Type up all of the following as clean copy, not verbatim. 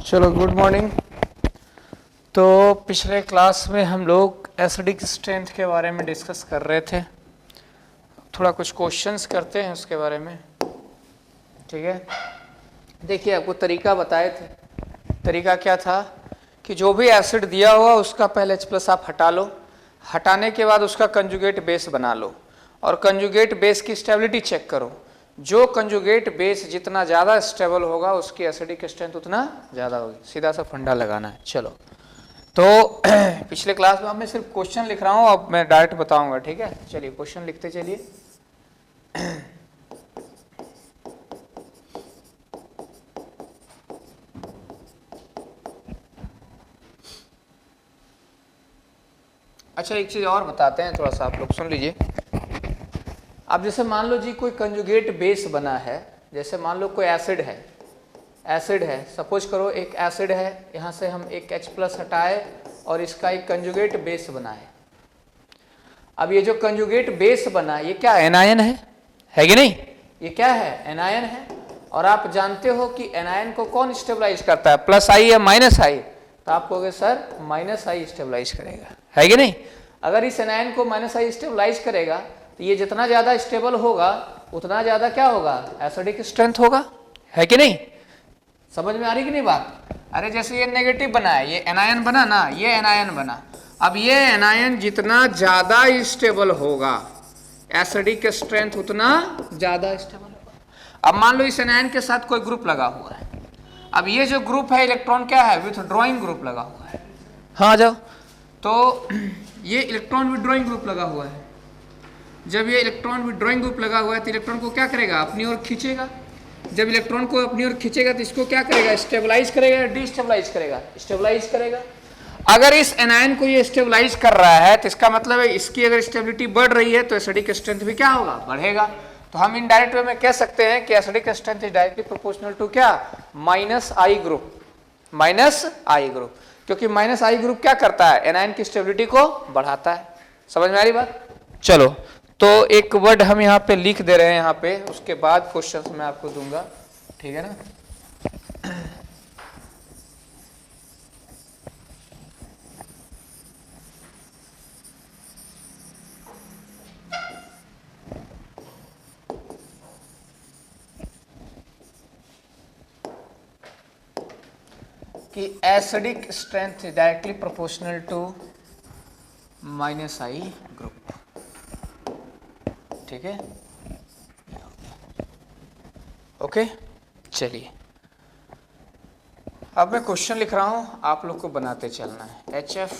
चलो good morning. तो पिछले क्लास में हम लोग एसिडिक स्ट्रेंथ के बारे में डिस्कस कर रहे थे। थोड़ा कुछ क्वेश्चंस करते हैं उसके बारे में, ठीक है। देखिए आपको तरीका बताए थे। तरीका क्या था कि जो भी एसिड दिया हुआ उसका पहले H+ आप हटा लो, हटाने के बाद उसका कंजुगेट बेस बना लो और कंजुगेट बेस की स्टेबिलिटी चेक करो। जो कंजुगेट बेस जितना ज़्यादा स्टेबल होगा उसकी एसिडिक स्ट्रेंथ उतना ज़्यादा होगी। सीधा सा फंडा लगाना है। चलो तो पिछले क्लास में अब मैं सिर्फ क्वेश्चन लिख रहा हूँ, अब मैं डायरेक्ट बताऊंगा, ठीक है। चलिए क्वेश्चन लिखते चलिए। अच्छा एक चीज़ और बताते हैं, थोड़ा सा आप लोग सुन लीजिए। अब जैसे मान लो जी कोई कंजुगेट बेस बना है, जैसे मान लो कोई एसिड है, सपोज करो एक एसिड है, यहाँ से हम एक H+ हटाए और इसका एक कंजुगेट बेस बना है। अब ये जो कंजुगेट बेस बना ये क्या एनायन है कि नहीं? ये क्या है? एनायन है। और आप जानते हो कि एनायन को कौन स्टेबलाइज करता है, +I या -I? तो आप कहोगे सर -I स्टेबलाइज करेगा, है कि नहीं? अगर इस एनायन को -I स्टेबलाइज करेगा तो ये जितना ज्यादा स्टेबल होगा उतना ज्यादा क्या होगा? एसिडिक स्ट्रेंथ होगा, है कि नहीं? समझ में आ रही कि नहीं बात? अरे जैसे ये नेगेटिव बना है, ये एनायन बना ना, ये एनायन बना। अब ये एनायन जितना ज्यादा स्टेबल होगा एसिडिक स्ट्रेंथ उतना ज्यादा स्टेबल होगा। अब मान लो इस एनायन के साथ कोई ग्रुप लगा हुआ है। अब ये जो ग्रुप है इलेक्ट्रॉन क्या है? विथड्रॉइंग ग्रुप लगा हुआ है। हाँ जाओ। तो ये इलेक्ट्रॉन विथड्रॉइंग ग्रुप लगा हुआ है। जब ये इलेक्ट्रॉन विथड्रॉइंग ग्रुप लगा हुआ है तो इलेक्ट्रॉन को क्या करेगा? अपनी ओर खींचेगा। जब इलेक्ट्रॉन को अपनी ओर खींचेगा तो इसको क्या करेगा? स्टेबलाइज करेगा या डिस्टेबलाइज करेगा? स्टेबलाइज करेगा। अगर इस एनायन को ये स्टेबलाइज कर रहा है तो इसका मतलब है इसकी अगर स्टेबिलिटी बढ़ रही है तो एसिडिक स्ट्रेंथ भी क्या होगा? बढ़ेगा। तो हम इनडायरेक्ट वे में कह सकते हैं कि acidic strength is directly proportional to क्या? -I group. -I ग्रुप, क्योंकि -I ग्रुप क्या करता है? एनायन की स्टेबिलिटी को बढ़ाता है। समझ में आ रही बात? चलो तो एक वर्ड हम यहाँ पे लिख दे रहे हैं यहाँ पे, उसके बाद क्वेश्चन मैं आपको दूंगा, ठीक है ना। कि acidic strength is directly proportional to -I group, ठीक है। ओके चलिए अब मैं क्वेश्चन लिख रहा हूं, आप लोग को बनाते चलना है। HF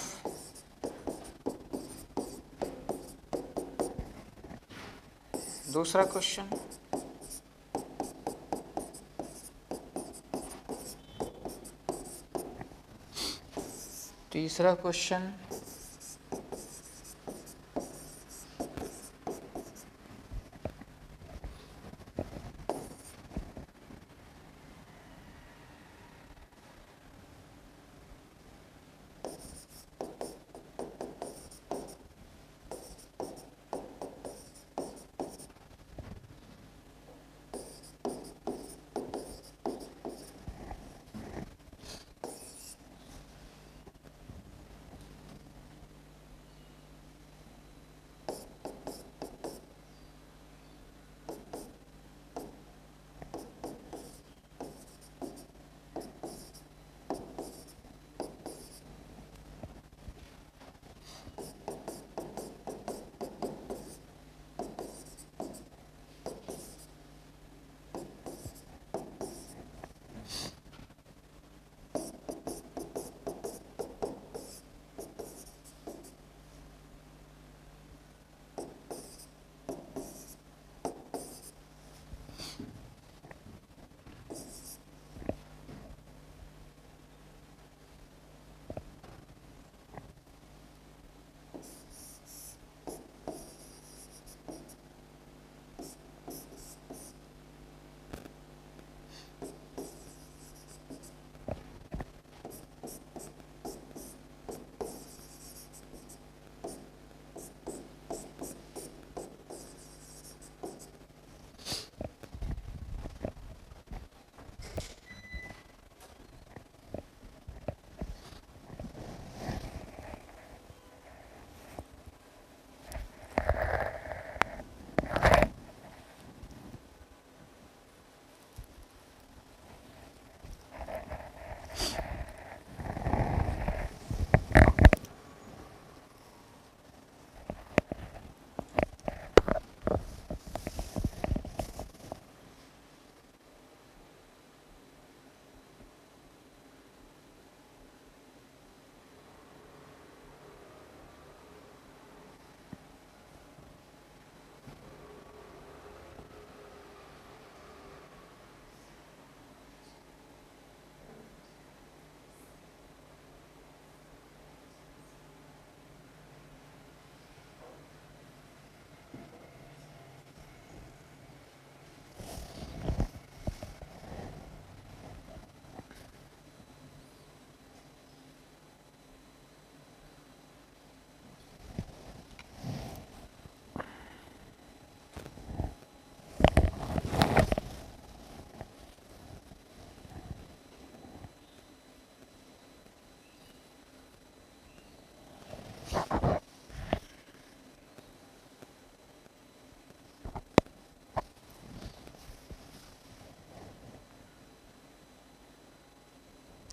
दूसरा क्वेश्चन, तीसरा क्वेश्चन,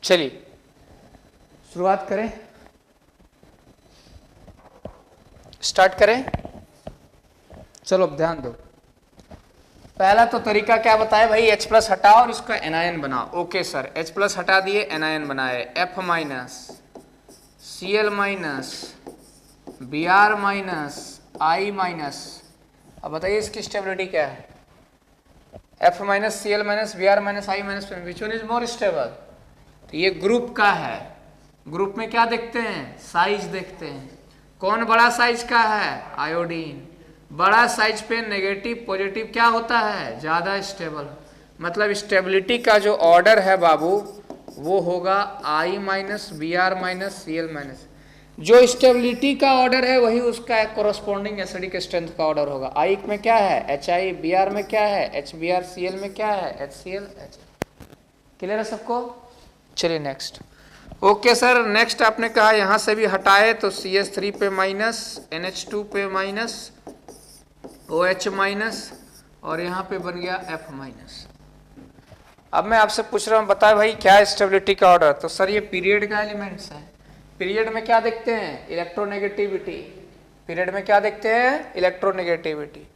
चलिए शुरुआत करें, स्टार्ट करें। चलो अब ध्यान दो, पहला तो तरीका क्या बताए भाई, H प्लस हटाओ और इसका एनायन बनाओ। ओके सर, H प्लस हटा दिए, एनायन बनाए, F minus Cl minus Br minus I minus. अब बताइए इसकी स्टेबिलिटी क्या है, F minus Cl minus Br minus I minus, which one is more stable. तो ये ग्रुप का है, ग्रुप में क्या देखते हैं, साइज देखते हैं। कौन बड़ा साइज का है, आयोडीन। बड़ा साइज पे नेगेटिव पॉजिटिव क्या होता है, ज्यादा स्टेबल। मतलब स्टेबिलिटी का जो ऑर्डर है बाबू वो होगा I minus Br minus Cl minus. जो स्टेबिलिटी का ऑर्डर है वही उसका कोरोस्पोंडिंग एसिडिक स्ट्रेंथ का ऑर्डर होगा। I में क्या है, HI, Br में क्या है, HBr, Cl में क्या है, HCl, H। क्लियर है सबको। चलिए नेक्स्ट। ओके सर, नेक्स्ट आपने कहा यहां से भी हटाए तो CH3 पे माइनस, NH2 पे माइनस, OH माइनस और यहाँ पे बन गया F माइनस। अब मैं आपसे पूछ रहा हूँ, बताए भाई क्या स्टेबिलिटी का ऑर्डर। तो सर ये पीरियड का एलिमेंट्स है। पीरियड में क्या देखते हैं, इलेक्ट्रोनेगेटिविटी। पीरियड में क्या देखते हैं, इलेक्ट्रोनेगेटिविटी।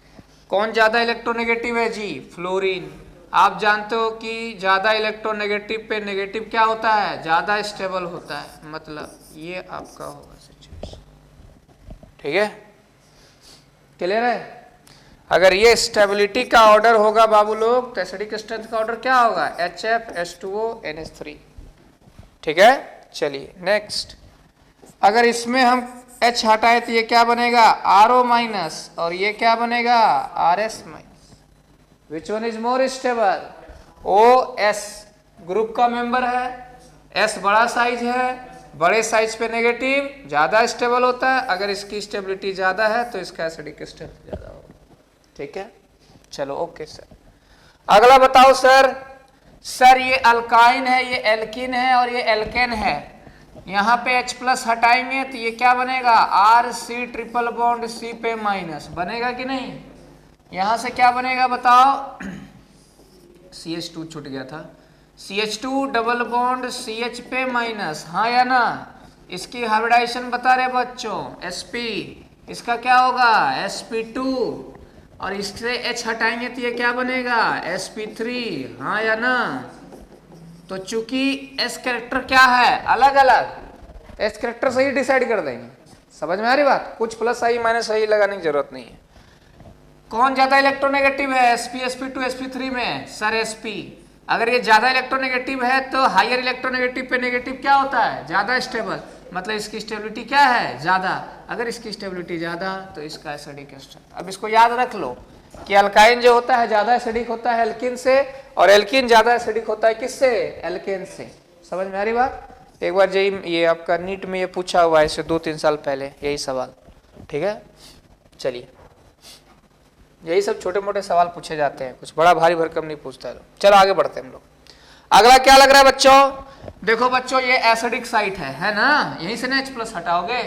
कौन ज्यादा इलेक्ट्रोनेगेटिव है जी, फ्लोरीन। आप जानते हो कि ज्यादा इलेक्ट्रोनेगेटिव पे नेगेटिव क्या होता है, ज्यादा स्टेबल होता है। मतलब ये आपका होगा सिचुएशन, ठीक है, क्लियर है। अगर ये स्टेबिलिटी का ऑर्डर होगा बाबू लोग तो एसिडिक स्ट्रेंथ का ऑर्डर क्या होगा, HF H2O NH3, ठीक है। चलिए नेक्स्ट, अगर इसमें हम H हटाए तो ये क्या बनेगा, RO माइनस और ये क्या बनेगा, RS minus. Which one is more stable, OS group का मेंबर है, S बड़ा साइज है, बड़े साइज पे नेगेटिव ज्यादा स्टेबल होता है। अगर इसकी स्टेबिलिटी ज्यादा है तो इसका एसिडिक स्ट्रेंथ ज्यादा होगा, ठीक है। चलो ओके सर, अगला बताओ सर। सर ये अल्काइन है, ये एल्किन है और ये एल्केन है। यहाँ पे H प्लस हटाएंगे तो ये क्या बनेगा, RC ट्रिपल बॉन्ड C पे माइनस, बनेगा कि नहीं। यहाँ से क्या बनेगा बताओ, CH2 छूट गया था, CH2 डबल बॉन्ड CH पे माइनस, हाँ या ना। इसकी हाइब्रिडाइजेशन बता रहे बच्चों, Sp, इसका क्या होगा, Sp2 और इससे H हटाएंगे तो ये क्या बनेगा, Sp3, हाँ या ना। तो चूंकि S कैरेक्टर क्या है, अलग अलग, S कैरेक्टर से ही डिसाइड कर देंगे। समझ में आ रही बात, कुछ प्लस आई माइनस आई लगाने की जरूरत नहीं है। कौन ज्यादा इलेक्ट्रोनेगेटिव है, Sp, Sp2, Sp3 में, सर Sp। अगर ये ज्यादा इलेक्ट्रोनेगेटिव है तो हायर इलेक्ट्रोनेगेटिव पे नेगेटिव क्या होता है, ज्यादा स्टेबल। मतलब इसकी स्टेबिलिटी क्या है, ज्यादा। अगर इसकी स्टेबिलिटी ज्यादा तो इसका एसिडिक स्ट्रेंथ। अब इसको याद रख लो कि अल्काइन जो होता है ज्यादा एसिडिक होता है एल्किन से, और एल्किन ज्यादा एसिडिक होता है किससे, एल्केन से। समझ में आ रही बात। एक बार ये आपका नीट में ये पूछा हुआ है इससे 2-3 साल पहले यही सवाल, ठीक है। चलिए यही सब छोटे मोटे सवाल पूछे जाते हैं, कुछ बड़ा भारी भरकम नहीं पूछता है। चलो आगे बढ़ते हैं हम लोग। अगला क्या लग रहा है बच्चों, देखो बच्चों ये एसिडिक साइट है ना, यहीं से ना H प्लस हटाओगे।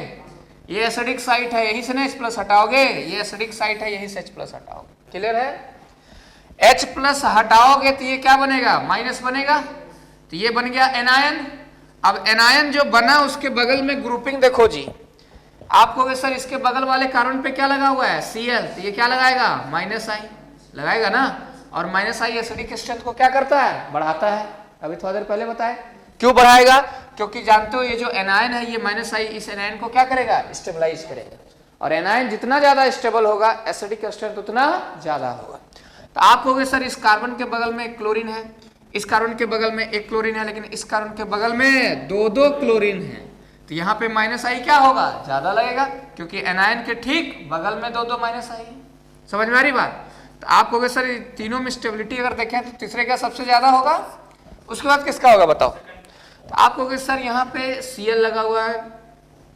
ये एसिडिक साइट है, यहीं से ना H प्लस हटाओगे। ये एसिडिक साइट है, यहीं से H प्लस हटाओगे। क्लियर है। H प्लस हटाओगे तो ये क्या बनेगा, माइनस बनेगा। तो ये बन गया एनायन। अब एनायन जो बना उसके बगल में ग्रुपिंग देखो जी, आप कहोगे सर इसके बगल वाले कार्बन पे क्या लगा हुआ है, Cl, तो ये क्या लगाएगा, माइनस आई लगाएगा ना। और माइनस आई एसिडिक स्ट्रेंथ को क्या करता है, बढ़ाता है। अभी थोड़ा देर पहले बताए क्यों बढ़ाएगा, क्योंकि जानते हो ये जो एनायन है ये माइनस आई इस एनायन को क्या करेगा, स्टेबलाइज करेगा। और एनायन जितना ज्यादा स्टेबल होगा एसिडिक स्ट्रेंथ उतना ज्यादा होगा। तो आप कहोगे सर इस कार्बन के बगल में एक क्लोरीन है, इस कार्बन के बगल में एक क्लोरीन है, लेकिन इस कार्बन के बगल में 2-2 क्लोरीन है। तो यहाँ पे माइनस आई क्या होगा, ज्यादा लगेगा, क्योंकि एनायन के ठीक बगल में 2-2 माइनस आई है। समझ में आ रही बात। तो आप कहोगे सर तीनों में स्टेबिलिटी अगर देखें तो तीसरे का सबसे ज्यादा होगा, उसके बाद किसका होगा बताओ। तो आप कहोगे सर यहाँ पे Cl लगा हुआ है,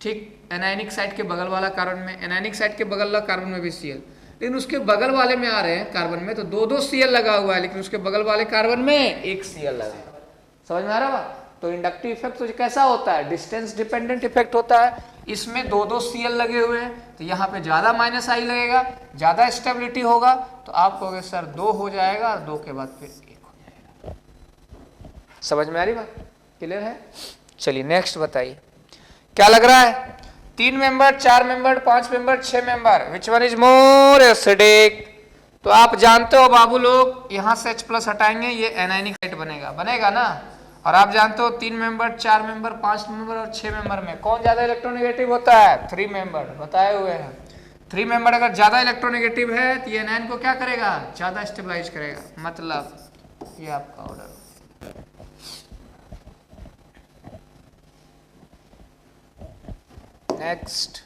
ठीक एनायनिक साइड के बगल वाला कार्बन में, एनायनिक साइड के बगल वाला कार्बन में भी Cl, लेकिन उसके बगल वाले में आ रहे हैं कार्बन में तो 2-2 Cl लगा हुआ है, लेकिन उसके बगल वाले कार्बन में 1 Cl लगा है। समझ में आ रहा है। तो इंडक्टिव इफेक्ट तो कैसा होता है, डिस्टेंस डिपेंडेंट इफेक्ट होता है। इसमें 2-2 Cl लगे हुए हैं तो यहाँ पे ज्यादा माइनस आई लगेगा, ज्यादा स्टेबिलिटी होगा। तो आप कहोगे सर 2 हो जाएगा, 2 के बाद फिर 1 हो जाएगा। समझ में आ रही बात। क्लियर है? चलिए नेक्स्ट बताइए, क्या लग रहा है? 3 member, 4 member, 5 member, 6 member, which one is more acidic? तो आप जानते हो बाबू लोग, यहां से H+ हटाएंगे, ये एनायनिक बनेगा, बनेगा ना? और आप जानते हो 3 मेंबर, 4 मेंबर, 5 मेंबर और 6 मेंबर में कौन ज्यादा इलेक्ट्रोनेगेटिव होता है? 3 मेंबर, बताए हुए हैं। 3 मेंबर अगर ज्यादा इलेक्ट्रोनेगेटिव है तो ये एनायन को क्या करेगा? ज्यादा स्टेबलाइज करेगा। मतलब ये आपका ऑर्डर। नेक्स्ट,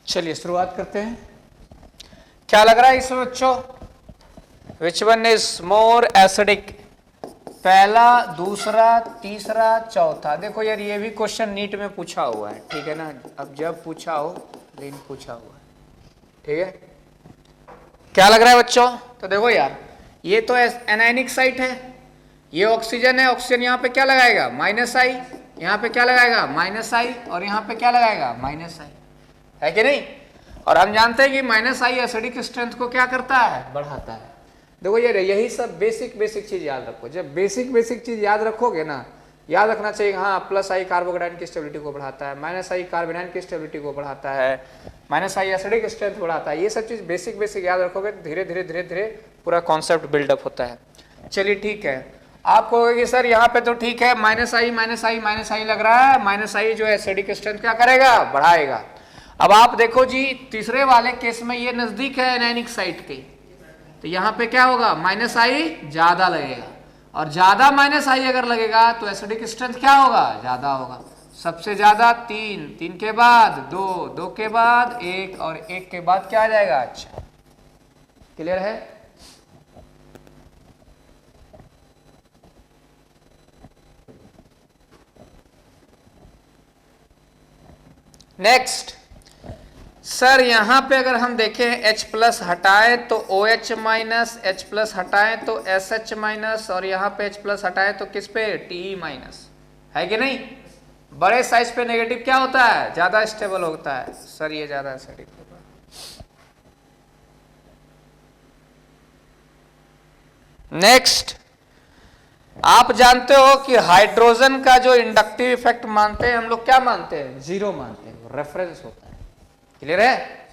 चलिए शुरुआत करते हैं। क्या लग रहा है इसमें बच्चों? Which one is more acidic? पहला, दूसरा, तीसरा, चौथा। देखो यार ये भी क्वेश्चन नीट में पूछा हुआ है, ठीक है ना। अब जब पूछा हो, लेकिन पूछा हुआ है, ठीक है। क्या लग रहा है बच्चों? तो देखो यार, ये तो एनायनिक साइट है, ये ऑक्सीजन है, ऑक्सीजन यहाँ पे क्या लगाएगा? माइनस आई। यहाँ पे क्या लगाएगा? माइनस आई। और यहाँ पे क्या लगाएगा? माइनस आई, है कि नहीं? और हम जानते हैं कि माइनस आई एसिडिक स्ट्रेंथ को क्या करता है? बढ़ाता है। देखो ये यही सब बेसिक चीज याद रखो। जब बेसिक चीज याद रखोगे ना, याद रखना चाहिए हाँ, प्लस आई कार्बोकेटाइन की स्टेबिलिटी को बढ़ाता है, माइनस आई कार्बोनाइन की स्टेबिलिटी को बढ़ाता है, माइनस आई एसिडिक स्ट्रेंथ बढ़ाता है। ये सब चीज बेसिक याद रखोगे, धीरे धीरे पूरा कॉन्सेप्ट बिल्डअप होता है। चलिए ठीक है, आप कहोगे सर यहाँ पे तो ठीक है, माइनस आई लग रहा है, माइनस आई जो एसिडिक स्ट्रेंथ क्या करेगा? बढ़ाएगा। अब आप देखो जी, तीसरे वाले केस में ये नजदीक है एनायनिक साइट के, तो यहाँ पे क्या होगा? माइनस आई ज्यादा लगेगा, और ज्यादा माइनस आई अगर लगेगा तो एसिडिक स्ट्रेंथ क्या होगा? ज्यादा होगा। सबसे ज्यादा 3, 3 के बाद 2, 2 के बाद 1, और 1 के बाद क्या आ जाएगा? अच्छा, क्लियर है? नेक्स्ट सर, यहां पे अगर हम देखें H प्लस हटाएं तो OH माइनस, H प्लस हटाएं तो SH माइनस, और यहां पे H प्लस हटाएं तो किस पे? TE माइनस, है कि नहीं? बड़े साइज पे नेगेटिव क्या होता है? ज्यादा स्टेबल होता है। सर ये ज्यादा एसिडिक होगा। नेक्स्ट, आप जानते हो कि हाइड्रोजन का जो इंडक्टिव इफेक्ट मानते हैं हम लोग, क्या मानते हैं? 0 मानते हैं, रेफरेंस होता है। क्लियर है?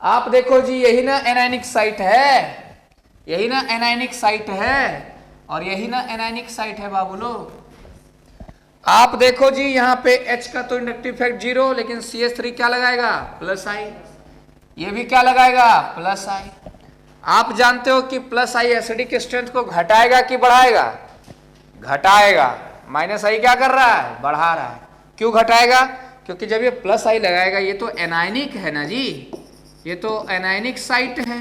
आप देखो जी, यही ना एनायनिक साइट है, यही ना एनायनिक साइट है, और यही ना एनायनिक साइट है बाबू लोग। आप देखो जी, यहाँ पे H का तो इंडक्टिव इफेक्ट 0, लेकिन CH3 क्या लगाएगा? प्लस आई। ये भी क्या लगाएगा? प्लस आई। आप जानते हो कि प्लस आई एसिडिक स्ट्रेंथ को घटाएगा कि बढ़ाएगा? घटाएगा। माइनस आई क्या कर रहा है? बढ़ा रहा है। क्यों घटाएगा? क्योंकि जब ये प्लस आई लगाएगा, ये तो एनायनिक है ना जी, ये तो एनायनिक साइट है।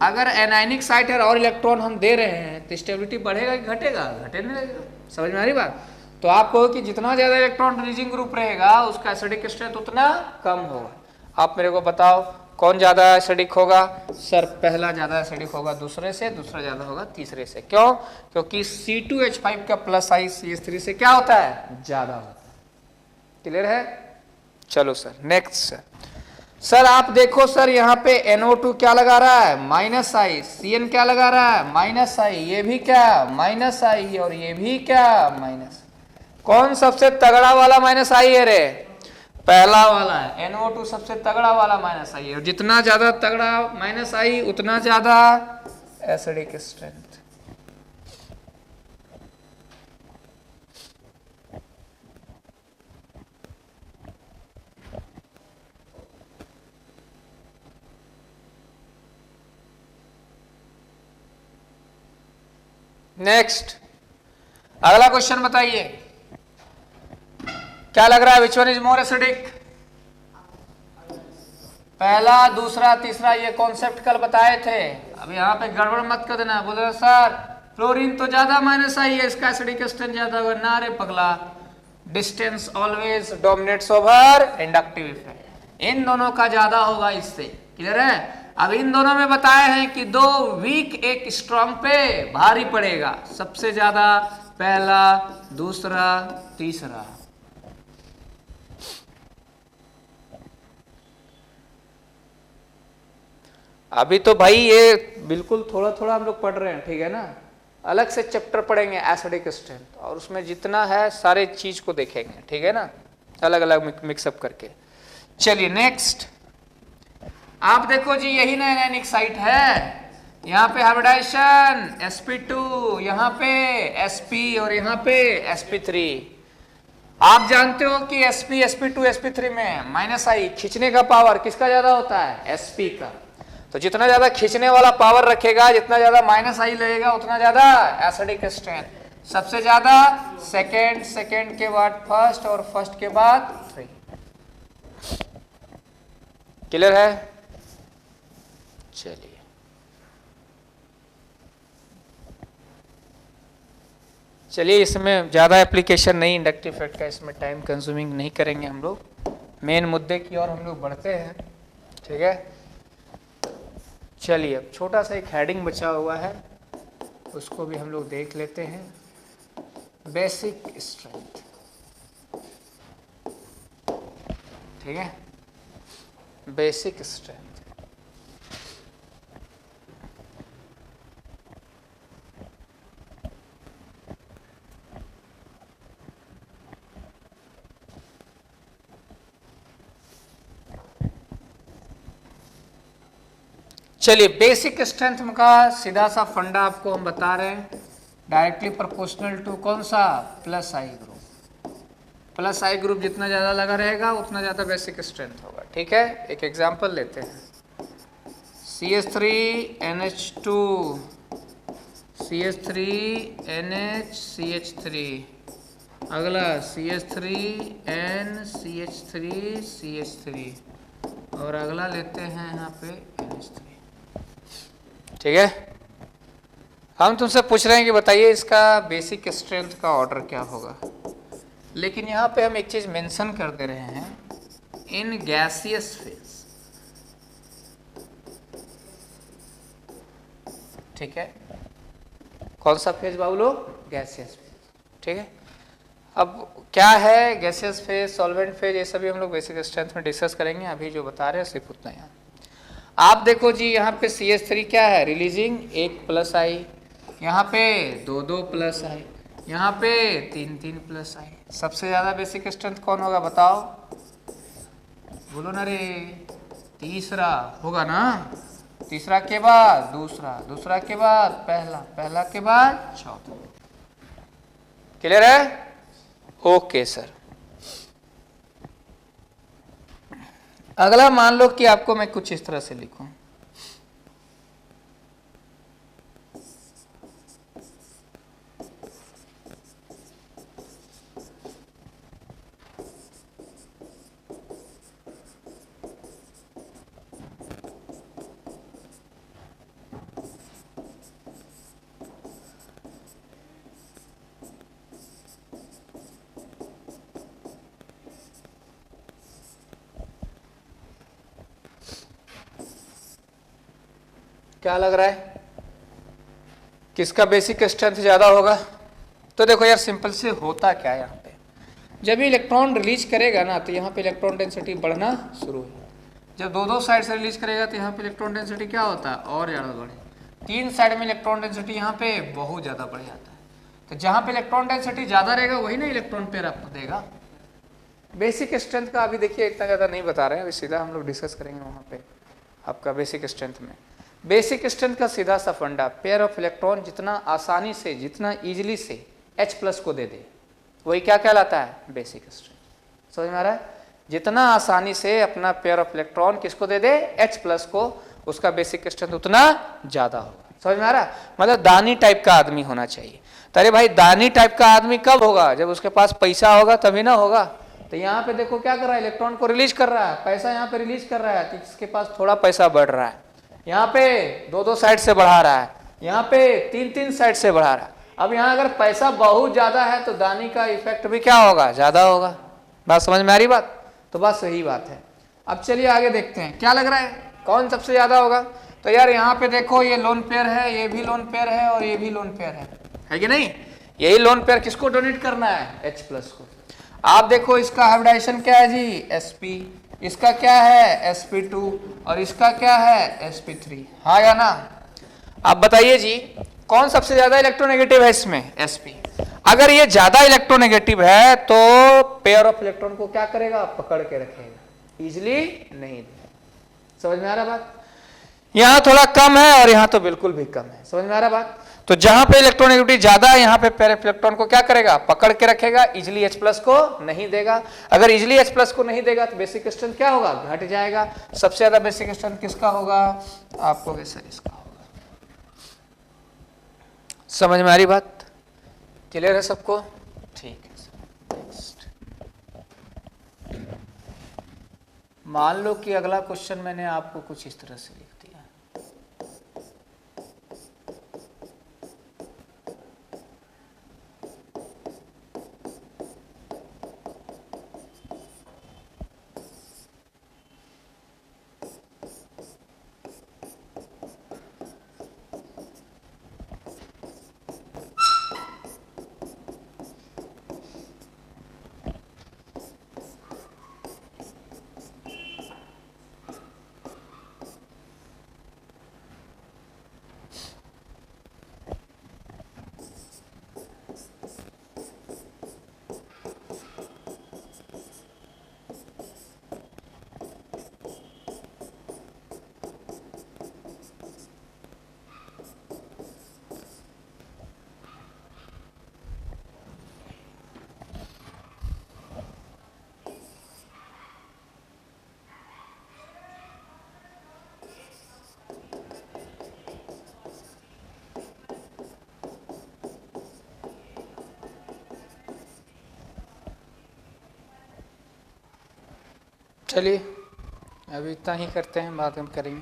अगर एनायनिक साइट है और इलेक्ट्रॉन हम दे रहे हैं तो स्टेबिलिटी बढ़ेगा कि घटेगा? घटेने लगेगा। समझ में आ रही बात? तो आप कहो कि जितना ज्यादा इलेक्ट्रॉन रिलीजिंग ग्रुप रहेगा उसका एसिडिक स्ट्रेंथ उतना कम होगा। आप मेरे को बताओ कौन ज्यादा एसिडिक होगा? सर पहला ज्यादा एसिडिक होगा दूसरे से, दूसरा ज्यादा होगा तीसरे से। क्यों? क्योंकि C2H5 का प्लस आई CH3 से क्या होता है? ज्यादा होता है। क्लियर है? चलो सर नेक्स्ट। सर आप देखो सर, यहाँ पे NO2 क्या लगा रहा है? माइनस आई। CN क्या लगा रहा है? माइनस आई। ये भी क्या? माइनस आई। और ये भी क्या? माइनस। कौन सबसे तगड़ा वाला माइनस आई है रे? पहला वाला है। NO2 सबसे तगड़ा वाला माइनस आई है, और जितना ज्यादा तगड़ा माइनस आई उतना ज्यादा एसिडिक स्ट्रेंथ। नेक्स्ट, अगला क्वेश्चन बताइए, क्या लग रहा है? Which one is more acidic? पहला, दूसरा, तीसरा, ये कॉन्सेप्ट कल बताए थे। अब यहाँ पे गड़बड़ मत कर देना, बोले सर फ्लोरीन तो ज्यादा माइनस आई है, इसका एसिडिक स्ट्रेंथ ज्यादा होगा। ना रे पगला, distance always dominates over inductive effect. इन दोनों का ज्यादा होगा इससे। क्लियर है? अब इन दोनों में बताए हैं कि 2 वीक एक स्ट्रॉन्ग पे भारी पड़ेगा। सबसे ज्यादा पहला, दूसरा, तीसरा। अभी तो भाई ये बिल्कुल थोड़ा थोड़ा हम लोग पढ़ रहे हैं, ठीक है ना। अलग से चैप्टर पढ़ेंगे एसिडिक स्ट्रेंथ, और उसमें जितना है सारे चीज को देखेंगे, ठीक है ना, अलग अलग मिक्सअप करके। चलिए नेक्स्ट, आप देखो जी, यही ना एनायनिक साइट है। यहाँ पे हाइब्रिडाइजेशन sp2, यहाँ पे sp, और यहाँ पे sp3। आप जानते हो कि sp, sp2, sp3 में माइनस आई खींचने का पावर किसका ज्यादा होता है? sp का। तो जितना ज्यादा खींचने वाला पावर रखेगा, जितना ज्यादा माइनस आई लगेगा, उतना ज्यादा एसिडिक स्ट्रेंथ। सबसे ज्यादा सेकेंड, सेकेंड के बाद फर्स्ट, और फर्स्ट के बाद 3। क्लियर है? चलिए चलिए इसमें ज़्यादा एप्लीकेशन नहीं इंडक्टिव इफेक्ट का, इसमें टाइम कंज्यूमिंग नहीं करेंगे हम लोग, मेन मुद्दे की ओर हम लोग बढ़ते हैं। ठीक है, चलिए अब छोटा सा एक हेडिंग बचा हुआ है, उसको भी हम लोग देख लेते हैं। बेसिक स्ट्रेंथ, ठीक है, बेसिक स्ट्रेंथ। चलिए बेसिक स्ट्रेंथ का सीधा सा फंडा आपको हम बता रहे हैं, डायरेक्टली प्रोपोर्शनल टू कौन सा, प्लस आई ग्रुप। प्लस आई ग्रुप जितना ज़्यादा लगा रहेगा उतना ज़्यादा बेसिक स्ट्रेंथ होगा। ठीक है, एक एग्जांपल लेते हैं, CH3NH2 CH3NH अगला CH3NCH3CH3 और अगला लेते हैं यहाँ पे NH3। ठीक है, हम तुमसे पूछ रहे हैं कि बताइए इसका बेसिक स्ट्रेंथ का ऑर्डर क्या होगा, लेकिन यहाँ पे हम एक चीज मेंशन कर दे रहे हैं, इन गैसियस फेज। ठीक है, कौन सा फेज बाबू लोग, गैसियस फेज। ठीक है, अब क्या है गैसियस फेज, सॉल्वेंट फेज, ये सभी हम लोग बेसिक स्ट्रेंथ में डिस्कस करेंगे। अभी जो बता रहे हैं सिर्फ उतना यहाँ। आप देखो जी, यहाँ पे CH3 क्या है, रिलीजिंग 1 प्लस आई, यहाँ पे 2 प्लस आई, यहाँ पे 3 प्लस आई। सबसे ज्यादा बेसिक स्ट्रेंथ कौन होगा बताओ, बोलो ना रे, तीसरा होगा ना, तीसरा के बाद दूसरा, दूसरा के बाद पहला, पहला के बाद चौथा। क्लियर है, ओके सर। अगला मान लो कि आपको मैं कुछ इस तरह से लिखूं, क्या लग रहा है किसका बेसिक स्ट्रेंथ ज्यादा होगा? तो देखो यार सिंपल से होता क्या है, यहाँ पे जब भी इलेक्ट्रॉन रिलीज करेगा ना तो यहाँ पे इलेक्ट्रॉन डेंसिटी बढ़ना शुरू हो। जब दो साइड से रिलीज करेगा तो यहाँ पे इलेक्ट्रॉन डेंसिटी क्या होता है, और ज़्यादा बढ़े। 3 साइड में इलेक्ट्रॉन डेंसिटी यहाँ पे बहुत ज़्यादा बढ़ जाता है। तो जहाँ पे इलेक्ट्रॉन डेंसिटी ज़्यादा रहेगा वही ना इलेक्ट्रॉन पेयर आपको देगा। बेसिक स्ट्रेंथ का अभी देखिए इतना ज़्यादा नहीं बता रहे हैं, अभी सीधा हम लोग डिस्कस करेंगे वहाँ पे आपका बेसिक स्ट्रेंथ में। बेसिक स्ट्रेंथ का सीधा सा फंडा, पेयर ऑफ इलेक्ट्रॉन जितना आसानी से, जितना इजीली से H+ को दे दे वही क्या कहलाता है, बेसिक स्ट्रेंथ। समझ में आ रहा है, जितना आसानी से अपना पेयर ऑफ इलेक्ट्रॉन किसको दे दे, H+ को, उसका बेसिक स्ट्रेंथ उतना ज्यादा होगा। समझ में आ रहा है, मतलब दानी टाइप का आदमी होना चाहिए। तो अरे भाई दानी टाइप का आदमी कब होगा, जब उसके पास पैसा होगा तभी ना होगा। तो यहाँ पे देखो क्या कर रहा है, इलेक्ट्रॉन को रिलीज कर रहा है, पैसा यहाँ पे रिलीज कर रहा है, तो इसके पास थोड़ा पैसा बढ़ रहा है। यहाँ पे 2 साइड से बढ़ा रहा है, यहाँ पे 3 साइड से बढ़ा रहा है। अब यहाँ अगर पैसा बहुत ज्यादा है तो दानी का इफेक्ट भी क्या होगा, ज्यादा होगा। बात समझ में आ रही बात, तो बस सही बात है। अब चलिए आगे देखते हैं क्या लग रहा है कौन सबसे ज्यादा होगा। तो यार यहाँ पे देखो ये लोन पेयर है, ये भी लोन पेयर है और ये भी लोन पेयर है कि नहीं। यही लोन पेयर किसको डोनेट करना है, H+ को। आप देखो इसका हाइब्रिडाइजेशन क्या है जी, sp, इसका क्या है sp2 और इसका क्या है sp3, हाँ या ना। आप बताइए जी कौन सबसे ज्यादा इलेक्ट्रोनेगेटिव है इसमें, sp। अगर ये ज्यादा इलेक्ट्रोनेगेटिव है तो पेयर ऑफ इलेक्ट्रॉन को क्या करेगा, पकड़ के रखेगा, इजिली नहीं देगा। समझ में आ रहा बात, यहां थोड़ा कम है और यहां तो बिल्कुल भी कम है। समझ में आ रहा बात, तो जहां पे इलेक्ट्रोनेगेटिविटी ज्यादा है यहाँ पे पेयर ऑफ इलेक्ट्रॉन को क्या करेगा, पकड़ के रखेगा, इजिली H+ को नहीं देगा। अगर इजिली H+ को नहीं देगा तो बेसिक स्ट्रेंथ क्या होगा, घट जाएगा। सबसे ज्यादा बेसिक स्ट्रेंथ किसका होगा, आपको सर इसका होगा। समझ में आ रही बात, क्लियर है सबको, ठीक है सर। नेक्स्ट मान लो कि अगला क्वेश्चन मैंने आपको कुछ इस तरह से लिख दिया, चलिए अभी इतना ही करते हैं, बाद में करेंगे।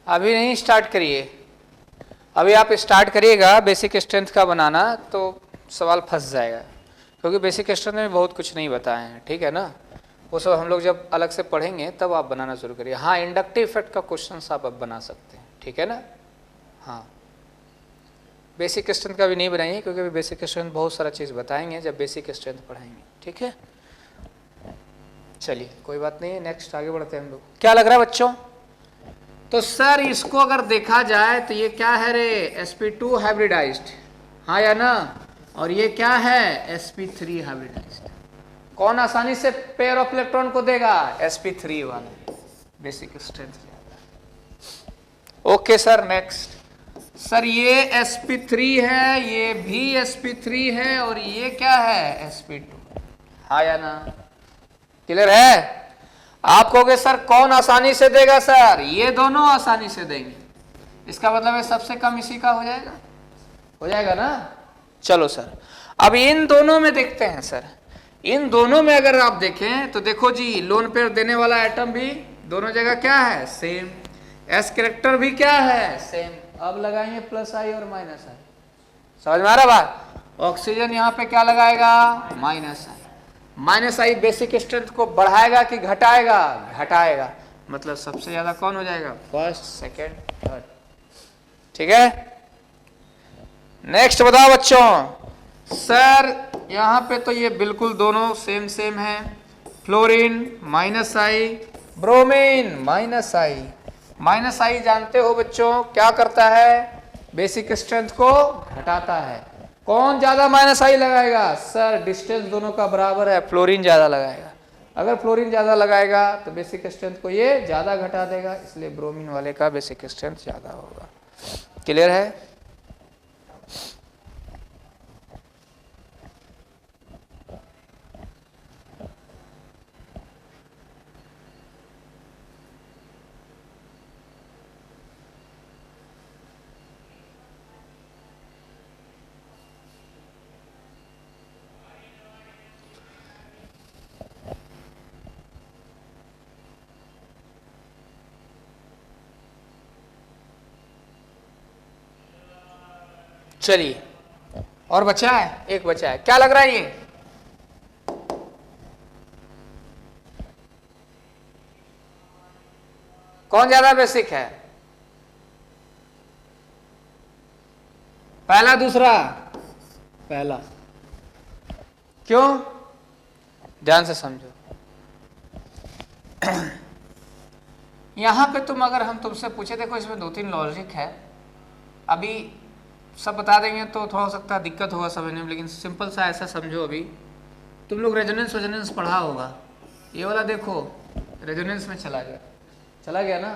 अभी नहीं स्टार्ट करिए, अभी आप स्टार्ट करिएगा बेसिक स्ट्रेंथ का बनाना तो सवाल फंस जाएगा, क्योंकि बेसिक स्ट्रेंथ में बहुत कुछ नहीं बताए हैं, ठीक है ना। वो सब हम लोग जब अलग से पढ़ेंगे तब आप बनाना शुरू करिए। हाँ, इंडक्टिव इफेक्ट का क्वेश्चन आप अब बना सकते हैं, ठीक है ना। हाँ, बेसिक स्ट्रेंथ का भी नहीं बनाइए, क्योंकि अभी बेसिक स्ट्रेंथ बहुत सारा चीज़ बताएंगे जब बेसिक स्ट्रेंथ पढ़ाएंगे, ठीक है। चलिए कोई बात नहीं है, नेक्स्ट आगे बढ़ते हैं हम लोग। क्या लग रहा है बच्चों? तो सर इसको अगर देखा जाए तो ये क्या है रे, sp2 हाइब्रिडाइज्ड, हाँ या ना, और ये क्या है sp3 हाइब्रिडाइज्ड। कौन आसानी से पेयर ऑफ इलेक्ट्रॉन को देगा? sp3 वाला, basic strength. Okay sir, next. Sir ये sp3 है, ये भी sp3 है, और ये क्या है sp2, हाँ या ना, क्लियर है। आप कहोगे सर कौन आसानी से देगा? सर ये दोनों आसानी से देंगे, इसका मतलब है सबसे कम इसी का हो जाएगा ना। चलो सर अब इन दोनों में देखते हैं। सर इन दोनों में अगर आप देखें तो देखो जी, लोन पेयर देने वाला एटम भी दोनों जगह क्या है, सेम। एस कैरेक्टर भी क्या है, सेम। अब लगाएंगे प्लस आई और माइनस आई, समझ में आ रहा बात। ऑक्सीजन यहाँ पे क्या लगाएगा, माइनस आई। माइनस आई बेसिक स्ट्रेंथ को बढ़ाएगा कि घटाएगा? घटाएगा। मतलब सबसे ज्यादा कौन हो जाएगा, फर्स्ट, सेकेंड, थर्ड, ठीक है। नेक्स्ट बताओ बच्चों। सर यहाँ पे तो ये बिल्कुल दोनों सेम सेम है। फ्लोरीन माइनस आई, ब्रोमीन माइनस आई। माइनस आई जानते हो बच्चों क्या करता है, बेसिक स्ट्रेंथ को घटाता है। कौन ज्यादा माइनस आई लगाएगा? सर डिस्टेंस दोनों का बराबर है, फ्लोरीन ज्यादा लगाएगा। अगर फ्लोरीन ज्यादा लगाएगा तो बेसिक स्ट्रेंथ को ये ज्यादा घटा देगा, इसलिए ब्रोमीन वाले का बेसिक स्ट्रेंथ ज्यादा होगा। क्लियर है? चलिए और बचा है, एक बचा है। क्या लग रहा है ये? कौन ज्यादा बेसिक है? पहला दूसरा? पहला। क्यों? ध्यान से समझो। यहां पे तुम अगर हम तुमसे पूछे, देखो इसमें 2-3 लॉजिक है, अभी सब बता देंगे तो थोड़ा हो सकता है दिक्कत होगा समझने में, लेकिन सिंपल सा ऐसा समझो। अभी तुम लोग रेजोनेंस पढ़ा होगा, ये वाला देखो रेजोनेंस में चला गया ना,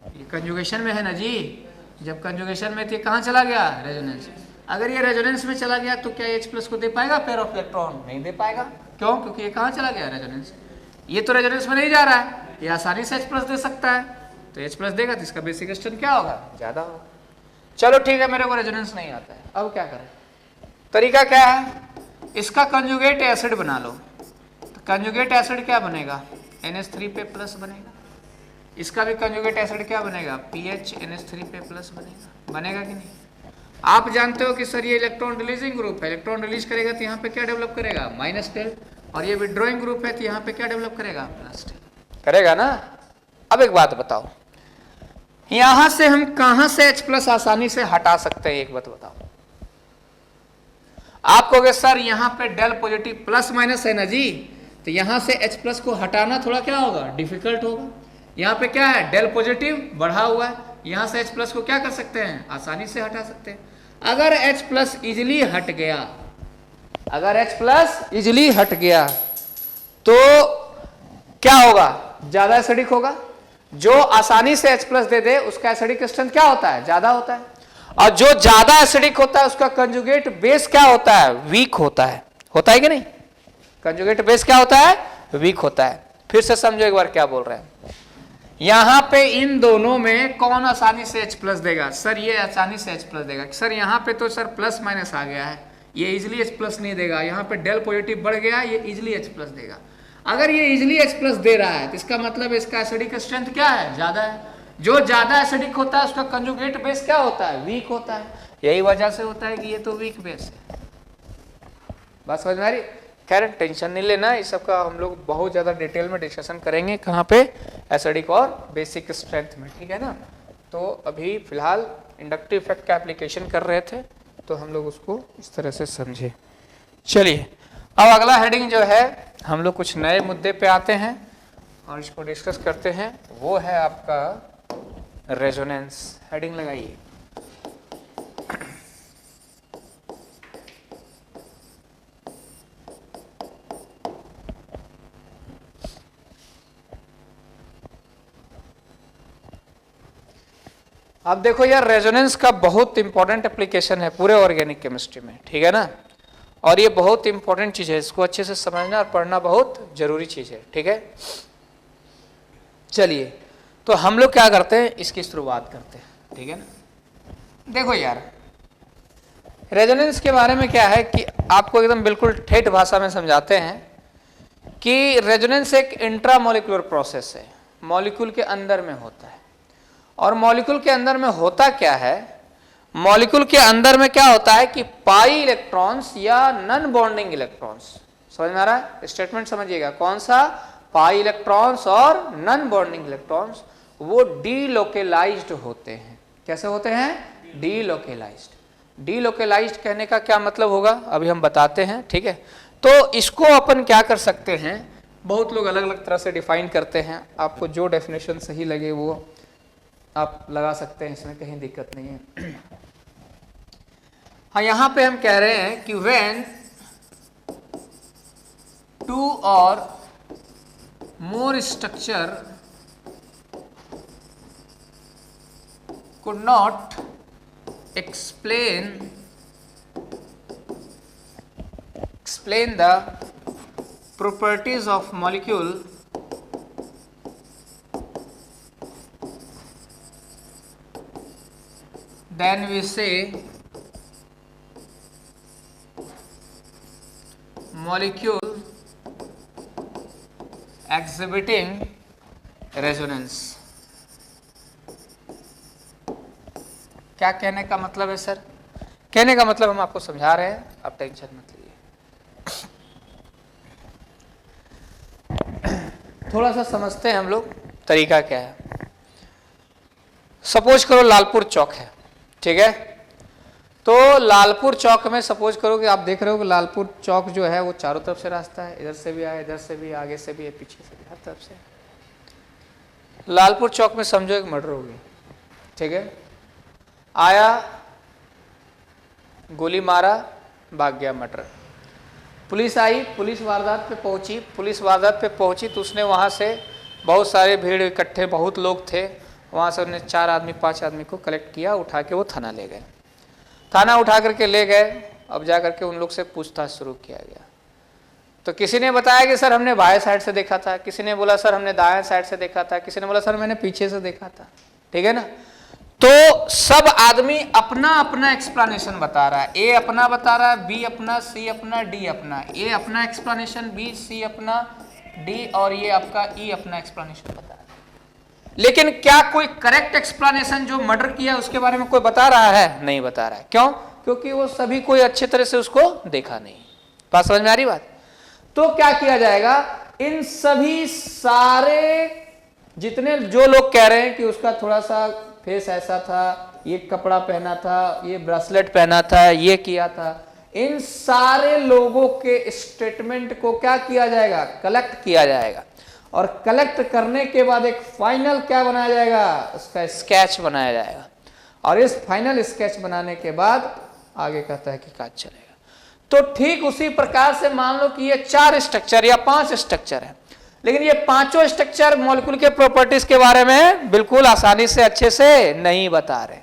ये कंजुगेशन में है ना जी। जब कंजुगेशन में थी कहाँ चला गया, रेजोनेंस। अगर ये रेजोनेंस में चला गया तो क्या H+ को दे पाएगा पेयर ऑफ इलेक्ट्रॉन? नहीं दे पाएगा। क्यों? क्योंकि ये कहाँ चला गया, रेजोनेंस। ये तो रेजोनेंस में नहीं जा रहा है, ये आसानी से H+ दे सकता है, तो H+ देगा तो इसका बेसिक स्ट्रेंथ क्या होगा, ज्यादा होगा। चलो ठीक है, मेरे को रेजोनेंस नहीं आता है, अब क्या करें? तरीका क्या है, इसका कंजुगेट एसिड बना लो। तो कंजुगेट एसिड क्या बनेगा, NH3 पे प्लस बनेगा। इसका भी कंजुगेट एसिड क्या बनेगा, PH NH3 पे प्लस बनेगा कि नहीं? आप जानते हो कि सर ये इलेक्ट्रॉन रिलीजिंग ग्रुप है, इलेक्ट्रॉन रिलीज करेगा तो यहाँ पे क्या डेवलप करेगा, -10, और ये विड्रॉइंग ग्रुप है तो यहाँ पे क्या डेवलप करेगा, +10 करेगा ना। अब एक बात बताओ, यहां से हम कहां से H+ आसानी से हटा सकते हैं, एक बात बताओ। आप कहोगे सर यहां पे डेल पॉजिटिव प्लस माइनस है ना जी, तो यहां से H+ को हटाना थोड़ा क्या होगा, डिफिकल्ट होगा। यहाँ पे क्या है, डेल पॉजिटिव बढ़ा हुआ है, यहां से H+ को क्या कर सकते हैं, आसानी से हटा सकते हैं। अगर H+ इजिली हट गया, अगर H+ इजिली हट गया तो क्या होगा, ज्यादा एसिडिक होगा। जो आसानी से H+ दे दे उसका एसिडिक स्ट्रेंथ क्या होता है, ज्यादा होता है। और जो ज्यादा एसिडिक होता है उसका कंजुगेट बेस क्या होता है, वीक होता है कि नहीं? कंजुगेट बेस क्या होता है, वीक होता है। फिर से समझो एक बार क्या बोल रहे हैं। यहां पे इन दोनों में कौन आसानी से H प्लस देगा? सर ये आसानी से H प्लस देगा। सर यहाँ पे तो सर प्लस माइनस आ गया है, ये इजिली H प्लस नहीं देगा। यहाँ पे डेल पॉजिटिव बढ़ गया, ये इजिली H प्लस देगा। अगर ये इजिली H प्लस दे रहा है तो इसका मतलब इसका एसिडिक स्ट्रेंथ क्या है? ज्यादा है। जो ज्यादा एसिडिक होता है उसका कंजुगेट बेस क्या होता है? वीक होता है। यही वजह से होता है कि ये तो वीक बेस है। बात समझ में आ रही? खैर टेंशन नहीं लेना, इस सब का हम लोग बहुत ज्यादा डिटेल में डिस्कशन करेंगे। कहाँ पे? एसिडिक और बेसिक स्ट्रेंथ में, ठीक है ना। तो अभी फिलहाल इंडक्टिव इफेक्ट का एप्लीकेशन कर रहे थे, तो हम लोग उसको इस तरह से समझे। चलिए अब अगला हेडिंग जो है, हम लोग कुछ नए मुद्दे पे आते हैं और इसको डिस्कस करते हैं। वो है आपका रेजोनेंस। हेडिंग लगाइए। अब देखो यार, रेजोनेंस का बहुत इंपॉर्टेंट एप्लीकेशन है पूरे ऑर्गेनिक केमिस्ट्री में, ठीक है ना। और ये बहुत इंपॉर्टेंट चीज है, इसको अच्छे से समझना और पढ़ना बहुत जरूरी चीज है, ठीक है। चलिए तो हम लोग क्या करते हैं, इसकी शुरुआत करते हैं, ठीक है ना। देखो यार, रेजोनेंस के बारे में क्या है कि आपको एकदम बिल्कुल ठेठ भाषा में समझाते हैं कि रेजोनेंस एक इंट्रामोलिकुलर प्रोसेस है, मॉलिक्यूल के अंदर में होता है। और मॉलिक्यूल के अंदर में होता क्या है? मॉलिक्यूल के अंदर में क्या होता है कि पाई इलेक्ट्रॉन्स या नन बॉन्डिंग इलेक्ट्रॉन्स, समझ में आ रहा है? स्टेटमेंट समझिएगा, कौन सा? पाई इलेक्ट्रॉन्स और नन बॉन्डिंग इलेक्ट्रॉन्स वो डीलोकेलाइज्ड होते हैं। कैसे होते हैं? डीलोकेलाइज्ड। डीलोकेलाइज्ड कहने का क्या मतलब होगा अभी हम बताते हैं, ठीक है। तो इसको अपन क्या कर सकते हैं, बहुत लोग अलग अलग तरह से डिफाइन करते हैं, आपको जो डेफिनेशन सही लगे वो आप लगा सकते हैं, इसमें कहीं दिक्कत नहीं है। हाँ, यहां पे हम कह रहे हैं कि व्हेन टू और मोर structure could not explain the properties of molecule, then we say molecule exhibiting resonance। क्या कहने का मतलब है सर? कहने का मतलब हम आपको समझा रहे हैं, आप टेंशन मत लीजिए। थोड़ा सा समझते हैं हम लोग तरीका क्या है। सपोज करो लालपुर चौक है, ठीक है। तो लालपुर चौक में सपोज करो कि आप देख रहे हो कि लालपुर चौक जो है वो चारों तरफ से रास्ता है, इधर से भी आए, इधर से भी, आगे से भी, पीछे से भी, हर तरफ से। लालपुर चौक में समझो एक मर्डर हो गई, ठीक है। आया, गोली मारा, भाग गया मर्डर। पुलिस आई, पुलिस वारदात पे पहुंची, पुलिस वारदात पे पहुंची तो उसने वहां से बहुत सारे भीड़ इकट्ठे, बहुत लोग थे वहां से, उन्होंने 4 आदमी 5 आदमी को कलेक्ट किया, उठा के वो थाना ले गए। थाना उठा करके ले गए, अब जा करके उन लोग से पूछताछ शुरू किया गया। तो किसी ने बताया कि सर हमने बाएं साइड से देखा था, किसी ने बोला सर हमने दाएं साइड से देखा था, किसी ने बोला सर मैंने पीछे से देखा था, ठीक है ना। तो सब आदमी अपना अपना एक्सप्लेनेशन बता रहा है, ए अपना बता रहा है, बी अपना, सी अपना, डी अपना। ए अपना एक्सप्लेनेशन, बी, सी अपना, डी, और ये आपका ई अपना एक्सप्लेनेशन बता रहा है। लेकिन क्या कोई करेक्ट एक्सप्लेनेशन जो मर्डर किया उसके बारे में कोई बता रहा है? नहीं बता रहा है। क्यों? क्योंकि वो सभी कोई अच्छे तरह से उसको देखा नहीं। बात समझ में आ रही बात? तो क्या किया जाएगा, इन सभी सारे जितने जो लोग कह रहे हैं कि उसका थोड़ा सा फेस ऐसा था, ये कपड़ा पहना था, ये ब्रेसलेट पहना था, ये किया था, इन सारे लोगों के स्टेटमेंट को क्या किया जाएगा, कलेक्ट किया जाएगा। और कलेक्ट करने के बाद एक फाइनल क्या बनाया जाएगा, उसका स्केच बनाया जाएगा। और इस फाइनल स्केच बनाने के बाद आगे का तहकीकात चलेगा। तो ठीक उसी प्रकार से मान लो कि ये 4 स्ट्रक्चर या 5 स्ट्रक्चर है, लेकिन ये पांचों स्ट्रक्चर मॉलिक्यूल के प्रॉपर्टीज के बारे में बिल्कुल आसानी से अच्छे से नहीं बता रहे।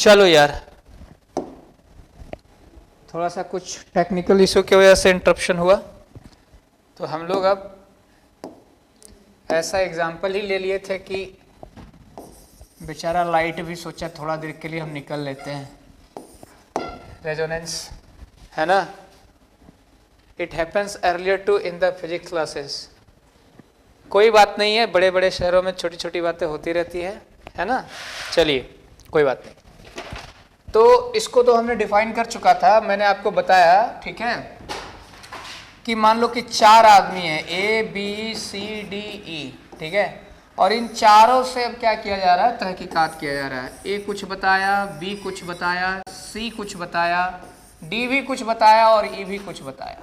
चलो यार, थोड़ा सा कुछ टेक्निकल इशू की वजह से इंटरप्शन हुआ, तो हम लोग अब ऐसा एग्जाम्पल ही ले लिए थे कि बेचारा लाइट भी सोचा थोड़ा देर के लिए हम निकल लेते हैं, रेजोनेंस है ना। It happens earlier too in the physics classes. कोई बात नहीं है, बड़े बड़े शहरों में छोटी छोटी बातें होती रहती है ना। चलिए कोई बात नहीं। तो इसको तो हमने डिफाइन कर चुका था, मैंने आपको बताया, ठीक है, कि मान लो कि 4 आदमी हैं, A B C D E, ठीक है, और इन चारों से अब क्या किया जा रहा है, तहकीकात किया जा रहा है। A कुछ बताया, B कुछ बताया, C कुछ बताया, D भी कुछ बताया और E भी कुछ बताया,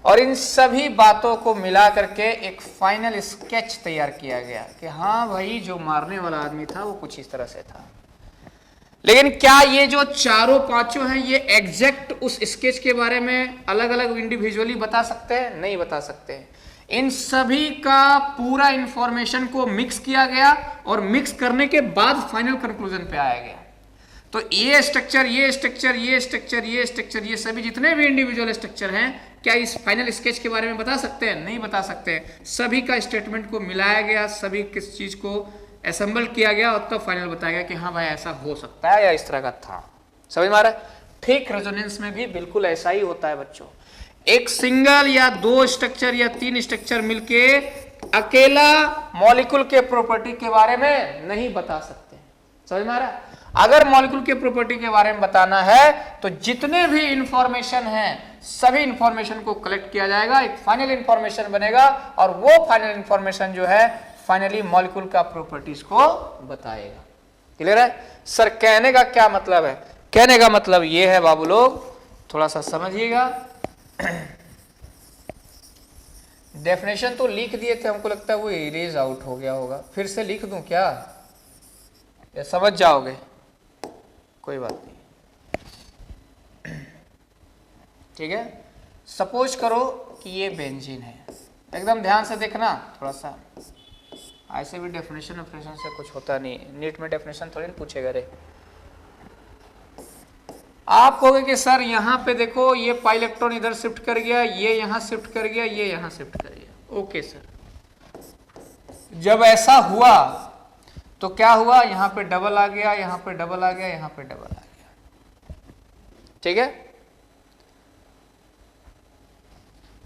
और इन सभी बातों को मिला करके एक फाइनल स्केच तैयार किया गया कि हाँ भाई जो मारने वाला आदमी था वो कुछ इस तरह से था। लेकिन क्या ये जो चारों पांचों हैं ये एग्जैक्ट उस स्केच के बारे में अलग अलग इंडिविजुअली बता सकते हैं? नहीं बता सकते। इन सभी का पूरा इंफॉर्मेशन को मिक्स किया गया और मिक्स करने के बाद फाइनल कंक्लूजन पे आया गया। तो ये स्ट्रक्चर, ये स्ट्रक्चर, ये स्ट्रक्चर, ये स्ट्रक्चर, ये सभी जितने भी इंडिविजुअल स्ट्रक्चर हैं, क्या इस फाइनल स्केच के बारे में बता सकते हैं? नहीं बता सकते। सभी का स्टेटमेंट को मिलाया गया, सभी किस चीज को असेंबल किया गया और तब फाइनल बताया गया कि हाँ भाई ऐसा हो सकता है या इस तरह का था। समझ में आ रहा है? ठीक रेजोनेंस में भी बिल्कुल ऐसा ही होता है बच्चों। एक सिंगल या 2 स्ट्रक्चर या 3 स्ट्रक्चर मिलके अकेला मॉलिक्यूल के प्रॉपर्टी के बारे में नहीं बता सकते। समझ में आ रहा है? अगर मॉलिक्यूल के प्रॉपर्टी के बारे में बताना है तो जितने भी इंफॉर्मेशन हैं सभी इंफॉर्मेशन को कलेक्ट किया जाएगा, एक फाइनल इंफॉर्मेशन बनेगा और वो फाइनल इंफॉर्मेशन जो है फाइनली मॉलिक्यूल का प्रॉपर्टीज को बताएगा। क्लियर है? सर कहने का क्या मतलब है? कहने का मतलब ये है बाबू लोग, थोड़ा सा समझिएगा। डेफिनेशन तो लिख दिए थे, हमको लगता है वो इरेज आउट हो गया होगा, फिर से लिख दूं क्या या समझ जाओगे? कोई बात नहीं, ठीक है। सपोज करो कि ये बेंजीन है, एकदम ध्यान से देखना, थोड़ा सा ऐसे भी डेफिनेशन से कुछ होता नहीं, नीट में डेफिनेशन थोड़ी पूछेगा रे। आप कहोगे कि सर यहाँ पे देखो ये पाई इलेक्ट्रॉन इधर शिफ्ट कर गया, ये यहाँ शिफ्ट कर गया, ये यहाँ शिफ्ट कर गया। ओके सर, जब ऐसा हुआ तो क्या हुआ? यहाँ पे डबल आ गया, यहाँ पे डबल आ गया, यहाँ पे डबल आ गया। ठीक है।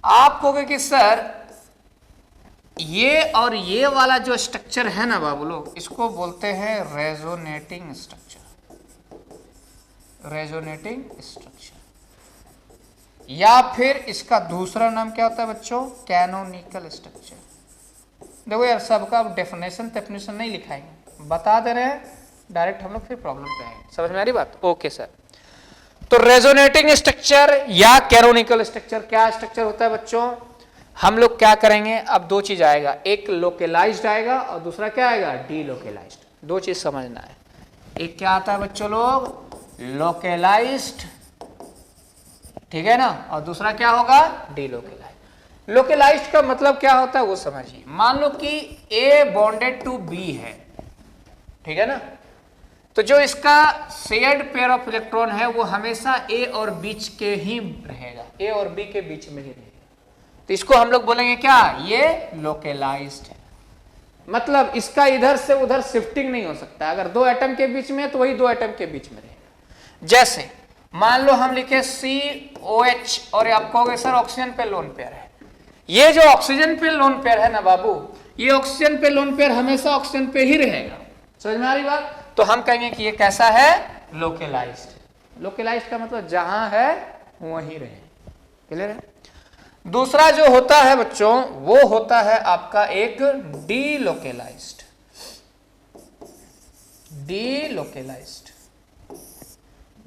आप कहोगे कि सर ये और ये वाला जो स्ट्रक्चर है ना बाबू लोग, इसको बोलते हैं रेजोनेटिंग स्ट्रक्चर। रेजोनेटिंग स्ट्रक्चर या फिर इसका दूसरा नाम क्या होता है बच्चों? Canonical structure. देखो यार सबका डेफिनेशन नहीं लिखाएंगे, बता दे रहे हैं डायरेक्ट, हम लोग फिर प्रॉब्लम पे आएंगे। समझ में आ रही बात? Okay sir. तो रेजोनेटिंग स्ट्रक्चर या कैनोनिकल स्ट्रक्चर क्या स्ट्रक्चर होता है बच्चों? हम लोग क्या करेंगे, अब 2 चीज आएगा, एक लोकेलाइज्ड आएगा और दूसरा क्या आएगा? डीलोकेलाइज्ड। 2 चीज समझना है। एक क्या आता है बच्चों लोग? लोकेलाइज्ड, ठीक है ना, और दूसरा क्या होगा? डीलोकेलाइज्ड। लोकेलाइज्ड का मतलब क्या होता है वो समझिए। मान लो कि A बॉन्डेड टू B है, ठीक है ना, तो जो इसका शेयर्ड पेयर ऑफ इलेक्ट्रॉन है वो हमेशा A और बीच के ही रहेगा, A और B के बीच में ही रहेगा। तो इसको हम लोग बोलेंगे क्या? ये लोकेलाइज्ड है। मतलब इसका इधर से उधर शिफ्टिंग नहीं हो सकता। अगर 2 एटम के बीच में है तो वही 2 एटम के बीच में रहेगा। जैसे मान लो हम लिखे COH और आप कहोगे सर ऑक्सीजन पे लोन पेयर है। ये जो ऑक्सीजन पे लोन पेयर है ना बाबू, ये ऑक्सीजन पे लोन पेयर हमेशा ऑक्सीजन पे ही रहेगा। समझ में आ रही बात? तो हम कहेंगे कि ये कैसा है? लोकेलाइज्ड। लोकेलाइज्ड का मतलब जहां है वहीं रहे। क्लियर है? दूसरा जो होता है बच्चों वो होता है आपका एक डीलोकेलाइज्ड। डीलोकेलाइज्ड।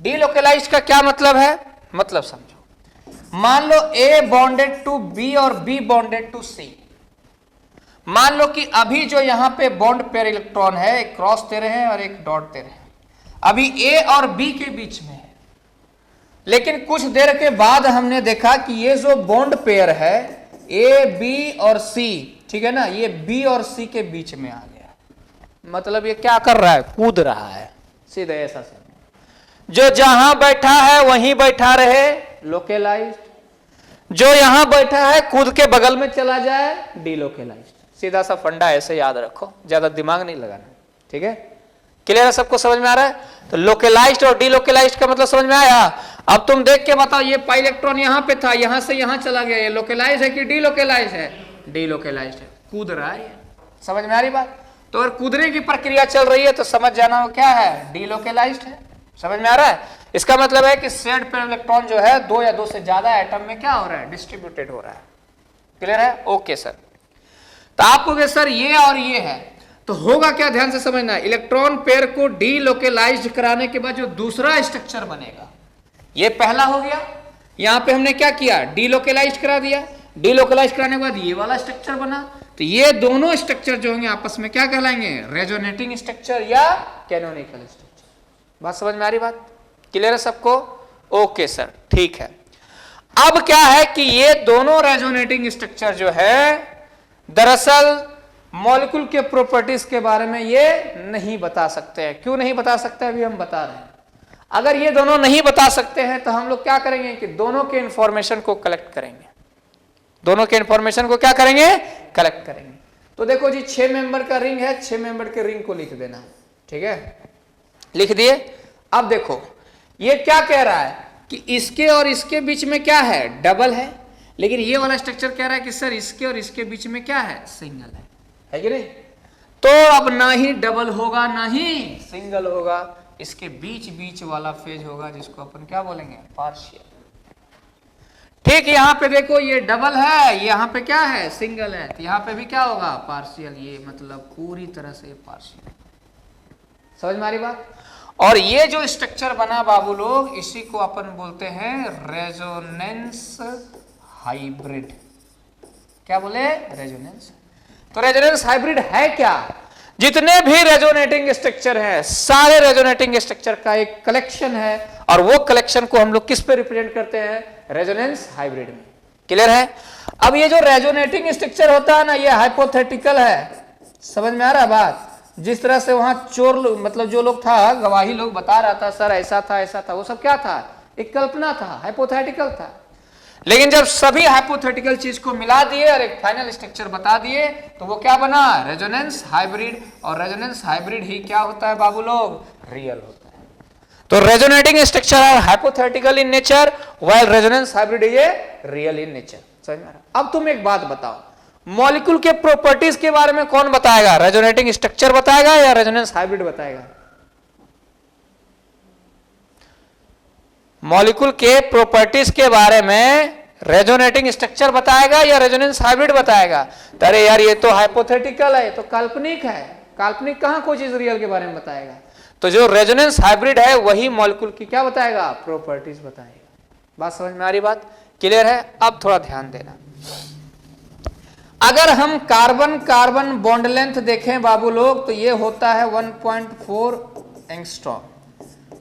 डीलोकेलाइज्ड का क्या मतलब है? मतलब समझो, मान लो A बॉन्डेड टू B और B बॉन्डेड टू C। मान लो कि अभी जो यहां पे बॉन्ड पेयर इलेक्ट्रॉन है, एक क्रॉस दे रहे हैं और एक डॉट दे रहे हैं, अभी A और B के बीच में है। लेकिन कुछ देर के बाद हमने देखा कि ये जो बॉन्ड पेयर है A, B और C, ठीक है ना, ये B और C के बीच में आ गया। मतलब ये क्या कर रहा है? कूद रहा है। सीधा ऐसा समझना। जो जहां बैठा है वहीं बैठा रहे, लोकेलाइज्ड। जो यहां बैठा है कूद के बगल में चला जाए, डीलोकेलाइज्ड। सीधा सा फंडा ऐसे याद रखो, ज्यादा दिमाग नहीं लगाना, ठीक है? क्लियर है? सबको समझ में आ रहा है? तो लोकेलाइज्ड और डीलोकेलाइज्ड का मतलब समझ में आया? अब तुम देख के बताओ, ये पाई इलेक्ट्रॉन यहां पे था, यहां से यहां चला गया, ये लोकेलाइज है कि डीलोकेलाइज है? डीलोकेलाइज्ड है, कूद रहा है। समझ में आ रही बात? तो अगर कूदने की प्रक्रिया चल रही है तो समझ जाना वो क्या है, डीलोकेलाइज्ड है। समझ में आ रहा है? इसका मतलब है कि शेयर्ड पेयर इलेक्ट्रॉन जो है दो या दो से ज्यादा एटम में क्या हो रहा है, डिस्ट्रीब्यूटेड हो रहा है। क्लियर है? Okay sir. तो आपको सर ये और ये है, तो होगा क्या, ध्यान से समझना। इलेक्ट्रॉन पेयर को डीलोकेलाइज्ड कराने के बाद जो दूसरा स्ट्रक्चर बनेगा, ये पहला हो गया। यहां पे हमने क्या किया, डीलोकेलाइज्ड करा दिया। डीलोकेलाइज कराने के बाद ये वाला स्ट्रक्चर बना। तो ये दोनों स्ट्रक्चर जो होंगे आपस में क्या कहलाएंगे, रेजोनेटिंग स्ट्रक्चर या कैनोनिकल स्ट्रक्चर। बात समझ में आ रही? बात क्लियर है सबको? ओके सर, ठीक है। अब क्या है कि ये दोनों रेजोनेटिंग स्ट्रक्चर जो है, दरअसल मॉलिक्यूल के प्रॉपर्टीज के बारे में ये नहीं बता सकते हैं। क्यों नहीं बता सकते, अभी हम बता रहे हैं। अगर ये दोनों नहीं बता सकते हैं तो हम लोग क्या करेंगे कि दोनों के इंफॉर्मेशन को कलेक्ट करेंगे। दोनों के इंफॉर्मेशन को क्या करेंगे, कलेक्ट करेंगे। तो देखो जी, 6 मेंबर का रिंग है, 6 मेंबर के रिंग को लिख देना, ठीक है? लिख दिए। अब देखो ये क्या कह रहा है कि इसके और इसके बीच में क्या है, डबल है। लेकिन ये वाला स्ट्रक्चर कह रहा है कि सर इसके और इसके बीच में क्या है, सिंगल है कि नहीं? तो अब ना ही डबल होगा ना ही सिंगल होगा, इसके बीच बीच वाला फेज होगा जिसको अपन क्या बोलेंगे, पार्शियल। ठीक, यहां पे देखो ये डबल है, यहां पे क्या है, सिंगल है, तो यहां पे भी क्या होगा, पार्शियल। ये मतलब पूरी तरह से पार्शियल। समझ में आ रही बात? और ये जो स्ट्रक्चर बना बाबू लोग, इसी को अपन बोलते हैं रेजोनेंस हाइब्रिड। क्या बोले, रेजोनेंस। तो रेजोनेंस हाइब्रिड है क्या, जितने भी रेजोनेटिंग स्ट्रक्चर हैं सारे रेजोनेटिंग स्ट्रक्चर का एक कलेक्शन है, और वो कलेक्शन को हम लोग किस पे रिप्रेजेंट करते हैं, रेजोनेंस हाइब्रिड में। क्लियर है? अब ये जो रेजोनेटिंग स्ट्रक्चर होता है ना, ये हाइपोथेटिकल है। समझ में आ रहा है बात? जिस तरह से वहां चोर मतलब जो लोग था, गवाही लोग बता रहा था सर ऐसा था ऐसा था, वो सब क्या था, एक कल्पना था, हाइपोथेटिकल था। लेकिन जब सभी हाइपोथेटिकल चीज को मिला दिए और एक फाइनल स्ट्रक्चर बता दिए, तो वो क्या बना, रेजोनेंस हाइब्रिड। और रेजोनेंस हाइब्रिड ही क्या होता है बाबू लोग, रियल होता है। तो resonating structure are hypothetical in nature, while resonance hybrid is a real in nature. समझ में आ रहा? अब तुम एक बात बताओ, मॉलिक्यूल के प्रॉपर्टीज के बारे में कौन बताएगा, रेजोनेटिंग स्ट्रक्चर बताएगा या रेजोनेंस हाइब्रिड बताएगा? मॉलिक्यूल के प्रॉपर्टीज के बारे में रेजोनेटिंग स्ट्रक्चर बताएगा या रेजोनेंस हाइब्रिड बताएगा? अरे यार ये तो हाइपोथेटिकल है, तो काल्पनिक है। काल्पनिक कहां कोई चीज रियल के बारे में बताएगा? तो जो रेजोनेंस हाइब्रिड है वही मॉलिक्यूल की क्या बताएगा, प्रॉपर्टीज बताएगा। बात समझ में आ रही? बात क्लियर है? अब थोड़ा ध्यान देना। अगर हम कार्बन कार्बन बॉन्ड लेंथ देखें बाबू लोग, तो ये होता है 1.4 एंगस्ट्रॉम।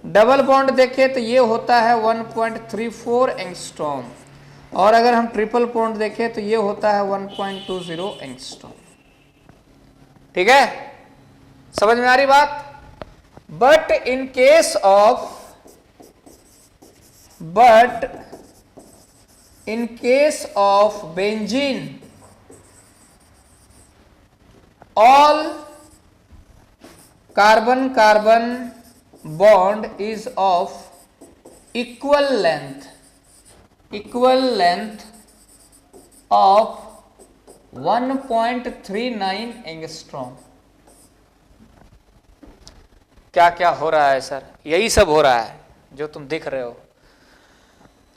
डबल बॉन्ड देखें तो ये होता है 1.34 एंगस्ट्रॉम। और अगर हम ट्रिपल बॉन्ड देखें तो ये होता है 1.20 एंगस्ट्रॉम। ठीक है, समझ में आ रही बात? But in case of benzene, all carbon carbon bond is of equal length of 1.39 angstrom. क्या क्या हो रहा है सर? यही सब हो रहा है जो तुम देख रहे हो।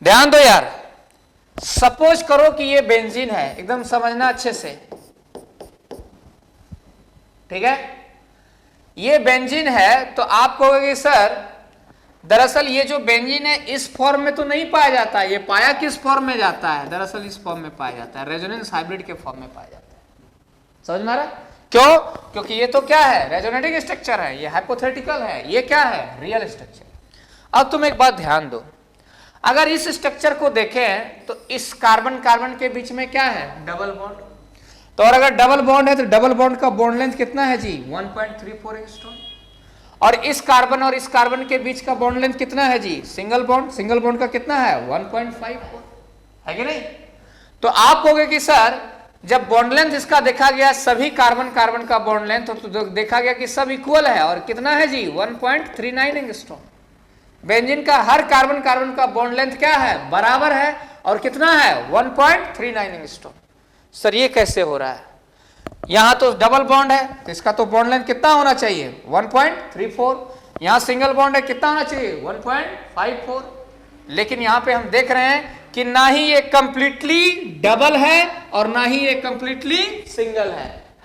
ध्यान दो यार, सपोज करो कि ये बेंजीन है, एकदम समझना अच्छे से, ठीक है? ये बेंजीन है, तो आप कहोगे सर दरअसल ये जो बेंजीन है इस फॉर्म में तो नहीं पाया जाता है, ये पाया किस फॉर्म में जाता है? दरअसल इस फॉर्म में पाया जाता है, रेजोनेंस हाइब्रिड के फॉर्म में पाया जाता है। समझ में आ रहा है? क्यों? क्योंकि ये तो क्या है, रेजोनेटिंग स्ट्रक्चर है, ये हाइपोथेटिकल है, ये क्या है, रियल स्ट्रक्चर। अब तुम एक बात ध्यान दो, अगर इस स्ट्रक्चर को देखें तो इस कार्बन कार्बन के बीच में क्या है, डबल बॉन्ड। तो और अगर डबल बॉन्ड है तो डबल बॉन्ड का बॉन्ड लेंथ कितना है जी, 1.34 एंगस्ट्रॉम। और इस कार्बन के बीच का बॉन्ड लेंथ कितना है जी? सिंगल बॉन्ड का कितना है? 1.54 है कि नहीं? तो आप कहोगे कि सर जब बॉन्ड लेंथ इसका देखा गया सभी कार्बन का बॉन्ड लेंथ तो देखा गया कि सब इक्वल है और कितना है जी? 1.39 एंगस्ट्रॉम। बेंजीन का हर कार्बन का बॉन्ड लेंथ क्या है? बराबर है और कितना है? 1.39 एंगस्ट्रॉम। सर ये कैसे हो रहा है? यहां तो डबल बॉन्ड है तो इसका तो बॉन्ड लेंथ कितना होना चाहिए? 1.34। यहां सिंगल बॉन्ड है, कितना होना चाहिए? 1.54। लेकिन यहां पे हम देख रहे हैं कि ना ही ये कंप्लीटली डबल है और ना ही ये कंप्लीटली सिंगल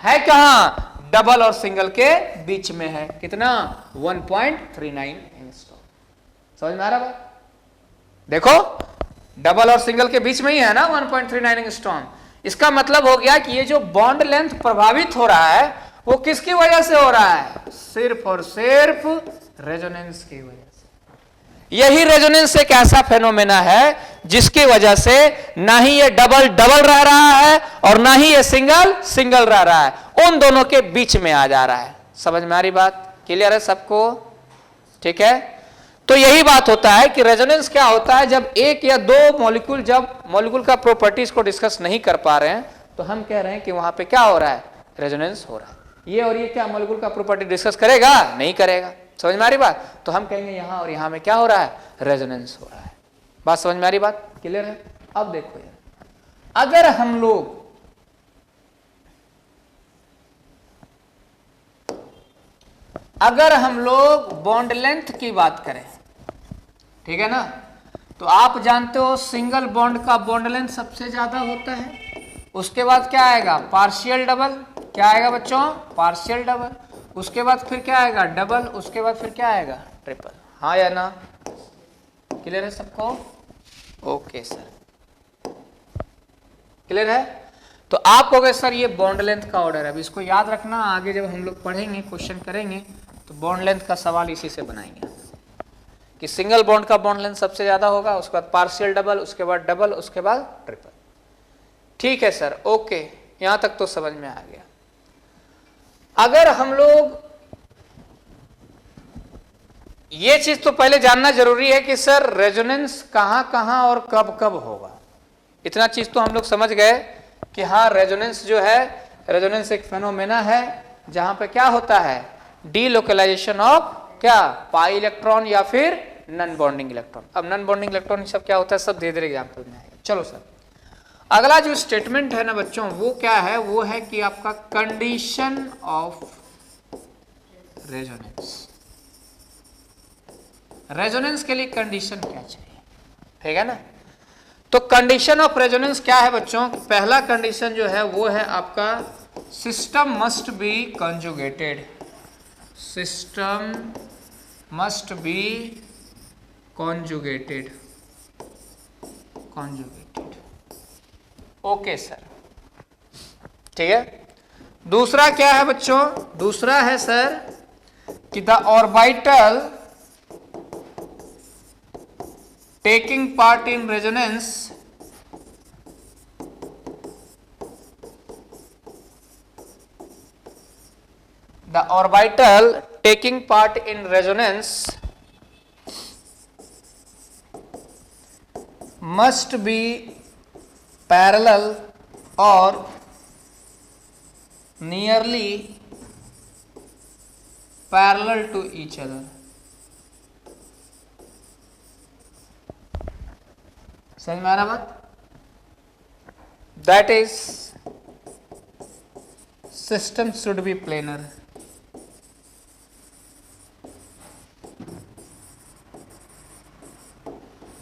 है कहां? डबल और सिंगल के बीच में है। कितना? 1.39 एंगस्ट्रॉम। समझ में आ रहा बात? देखो डबल और सिंगल के बीच में ही है ना 1.39 एंगस्ट्रॉम। इसका मतलब हो गया कि ये जो बॉन्ड लेंथ प्रभावित हो रहा है वो किसकी वजह से हो रहा है? सिर्फ और सिर्फ रेजोनेंस की वजह से। यही रेजोनेंस एक ऐसा फेनोमेना है जिसकी वजह से ना ही ये डबल रह रहा है और ना ही ये सिंगल रह रहा है, उन दोनों के बीच में आ जा रहा है। समझ में आ रही बात? क्लियर है सबको? ठीक है। तो यही बात होता है कि रेजोनेंस क्या होता है? जब एक या दो मॉलिक्यूल का प्रॉपर्टीज को डिस्कस नहीं कर पा रहे हैं तो हम कह रहे हैं कि वहां पे क्या हो रहा है? रेजोनेंस हो रहा है। ये और ये क्या मॉलिक्यूल का प्रॉपर्टी डिस्कस करेगा? नहीं करेगा। समझ में आ रही बात? तो हम कहेंगे यहां और यहां में क्या हो रहा है? रेजोनेंस हो रहा है। बात समझ में आ रही? बात क्लियर है? अब देखो यार, अगर हम लोग बॉन्ड लेंथ की बात करें, ठीक है ना, तो आप जानते हो सिंगल बॉन्ड का बॉन्ड लेंथ सबसे ज्यादा होता है। उसके बाद क्या आएगा? Partial double. क्या आएगा बच्चों? Partial double. उसके बाद फिर क्या आएगा? डबल। उसके बाद फिर क्या आएगा? ट्रिपल। हाँ या ना? क्लियर है सबको? ओके सर, क्लियर है? तो आप कहोगे सर ये बॉन्ड लेंथ का ऑर्डर है। अब इसको याद रखना, आगे जब हम लोग पढ़ेंगे क्वेश्चन करेंगे तो बॉन्ड लेंथ का सवाल इसी से बनाएंगे कि सिंगल बॉन्ड का बॉन्ड लेंथ सबसे ज्यादा होगा, उसके बाद पार्शियल डबल, उसके बाद डबल, उसके बाद ट्रिपल। ठीक है सर, ओके, यहां तक तो समझ में आ गया। अगर हम लोग ये चीज तो पहले जानना जरूरी है कि सर रेजोनेंस कहां कहां और कब कब होगा। इतना चीज तो हम लोग समझ गए कि हाँ रेजोनेंस जो है, रेजोनेंस एक फेनोमेना है जहां पे क्या होता है? डीलोकलाइजेशन ऑफ क्या? पाई इलेक्ट्रॉन या फिर नॉन बॉन्डिंग इलेक्ट्रॉन। अब नॉन बॉन्डिंग इलेक्ट्रॉन सब क्या होता है सब धीरे धीरे एग्जाम्पल में आएगा। चलो सर, अगला जो स्टेटमेंट है ना बच्चों वो क्या है? वो है कि आपका कंडीशन ऑफ रेजोनेंस। रेजोनेंस के लिए कंडीशन क्या चाहिए? ठीक है ना? तो कंडीशन ऑफ रेजोनेंस क्या है बच्चों? पहला कंडीशन जो है वो है आपका system must B conjugated. System must B conjugated। Okay sir, ठीक है। दूसरा क्या है बच्चों? दूसरा है सर कि the orbital taking part in resonance must be parallel or nearly parallel to each other। समझ में आ रहा बात? That is system should be planar।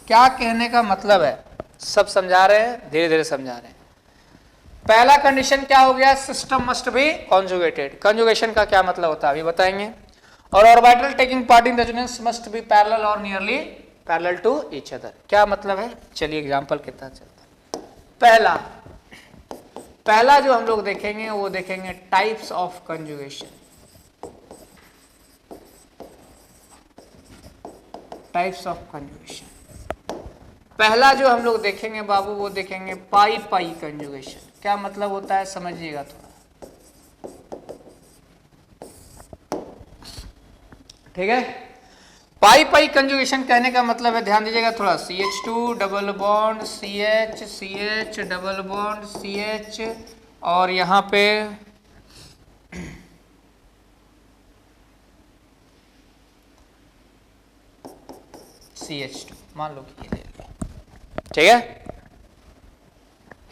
क्या कहने का मतलब है? सब समझा रहे हैं, धीरे धीरे समझा रहे हैं। पहला कंडीशन क्या हो गया? System must be conjugated. Conjugation का क्या मतलब होता है अभी बताएंगे। और orbital taking part in resonance must be parallel और nearly parallel to each other. क्या मतलब है? चलिए एग्जांपल कितना चलता है। पहला जो हम लोग देखेंगे वो देखेंगे types of conjugation. Types of conjugation पहला जो हम लोग देखेंगे बाबू वो देखेंगे पाई पाई कंजुगेशन। क्या मतलब होता है समझिएगा थोड़ा। ठीक है। पाई पाई कंजुगेशन कहने का मतलब है, ध्यान दीजिएगा थोड़ा, CH2 double bond CH, CH double bond CH, और यहाँ पे CH2 मान लो कि ये ले लिया, ठीक है।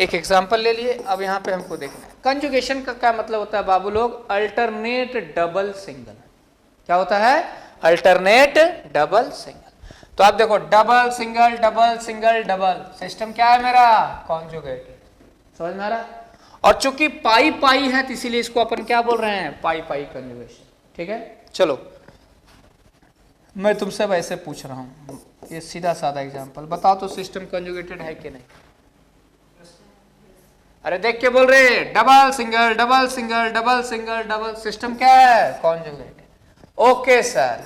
एक एग्जांपल ले लिए। अब यहाँ पे हमको देखना है कंजुगेशन का क्या मतलब होता है बाबू लोग, अल्टरनेट डबल सिंगल। क्या होता है? Alternate double single. तो आप देखो, double single double single double, system क्या है मेरा? कॉन्जुगेटेड। समझ में आ रहा? और चूंकि पाई पाई है तो इसीलिए इसको अपन क्या बोल रहे हैं? पाई पाई कंजुगेशन। ठीक है, चलो मैं तुमसे वैसे पूछ रहा हूं, ये सीधा साधा एग्जांपल बताओ तो, सिस्टम कंजुगेटेड है कि नहीं? अरे देख के बोल रहे, double single double single double single double, system क्या है? कॉन्जुगेटेड। ओके सर,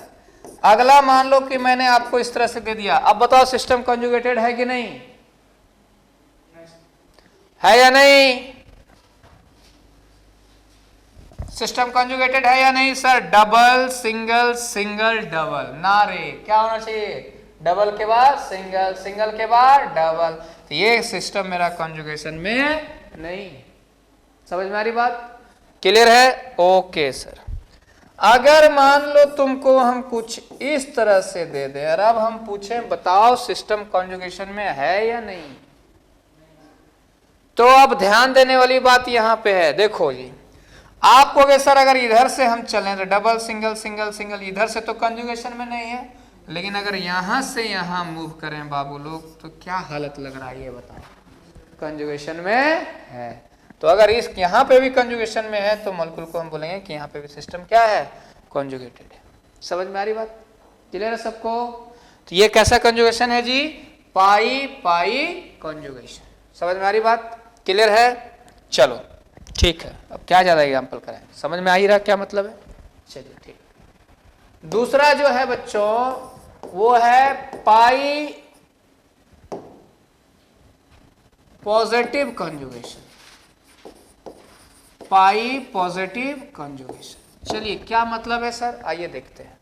अगला मान लो कि मैंने आपको इस तरह से दे दिया, अब बताओ सिस्टम कॉन्जुगेटेड है कि नहीं? है या नहीं? सिस्टम कॉन्जुगेटेड है या नहीं sir? Double single single double, ना रे, क्या होना चाहिए? डबल के बाद सिंगल, सिंगल के बाद डबल। तो ये सिस्टम मेरा कॉन्जुगेशन में नहीं। समझ में आ रही बात? क्लियर है? Okay sir. अगर मान लो तुमको हम कुछ इस तरह से दे दें और अब हम पूछें बताओ सिस्टम कॉन्जुगेशन में है या नहीं, तो अब ध्यान देने वाली बात यहां पे है। देखो जी, आप कहोगे सर अगर इधर से हम चलें तो डबल सिंगल सिंगल सिंगल, इधर से तो कंजुगेशन में नहीं है, लेकिन अगर यहां से यहां मूव करें बाबू लोग तो क्या हालत लग रहा है ये बताओ? कंजुगेशन में है। तो अगर इस यहाँ पे भी कंजुगेशन में है तो मॉलिक्यूल को हम बोलेंगे कि यहाँ पे भी सिस्टम क्या है? कॉन्जुगेटेड है। समझ में आ रही बात? क्लियर है सबको? तो ये कैसा कंजुगेशन है जी? पाई पाई कंजुगेशन। समझ में आ रही बात? क्लियर है? चलो ठीक है, अब क्या ज्यादा एग्जांपल करें, समझ में आ ही रहा क्या मतलब है? चलिए ठीक। दूसरा जो है बच्चों वो है पाई पॉजिटिव कंजुगेशन। पाई पॉजिटिव कंजुगेशन, चलिए क्या मतलब है सर? आइए देखते हैं।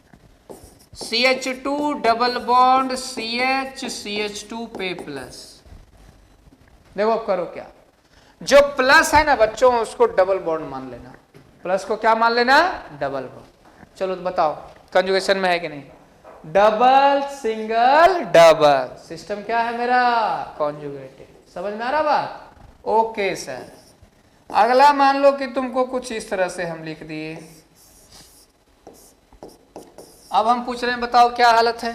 CH2 double bond CH, CH2 पे प्लस। देखो अब करो क्या, जो प्लस है ना बच्चों उसको डबल बॉन्ड मान लेना, प्लस को क्या मान लेना? Double bond. चलो तो बताओ कंजुगेशन में है कि नहीं? डबल सिंगल डबल, सिस्टम क्या है मेरा? कॉन्जुगेटेड। समझ में आ रहा बात? Okay sir. अगला मान लो कि तुमको कुछ इस तरह से हम लिख दिए, अब हम पूछ रहे हैं बताओ क्या हालत है?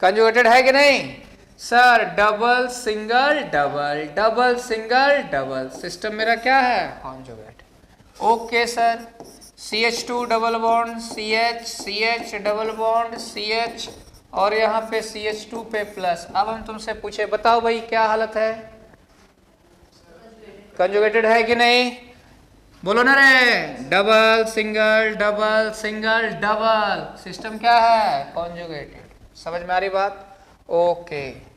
कंजुगेटेड है कि नहीं? Sir double single double double single double, system मेरा क्या है? Conjugate. Okay sir. CH2 double bond CH, CH double bond CH, और यहाँ पे CH2 पे प्लस। अब हम तुमसे पूछे बताओ भाई क्या हालत है? कंजुगेटेड है कि नहीं? बोलो ना रे, double single double single double, system क्या है? कॉन्जुगेटेड। समझ में आ रही बात? ओके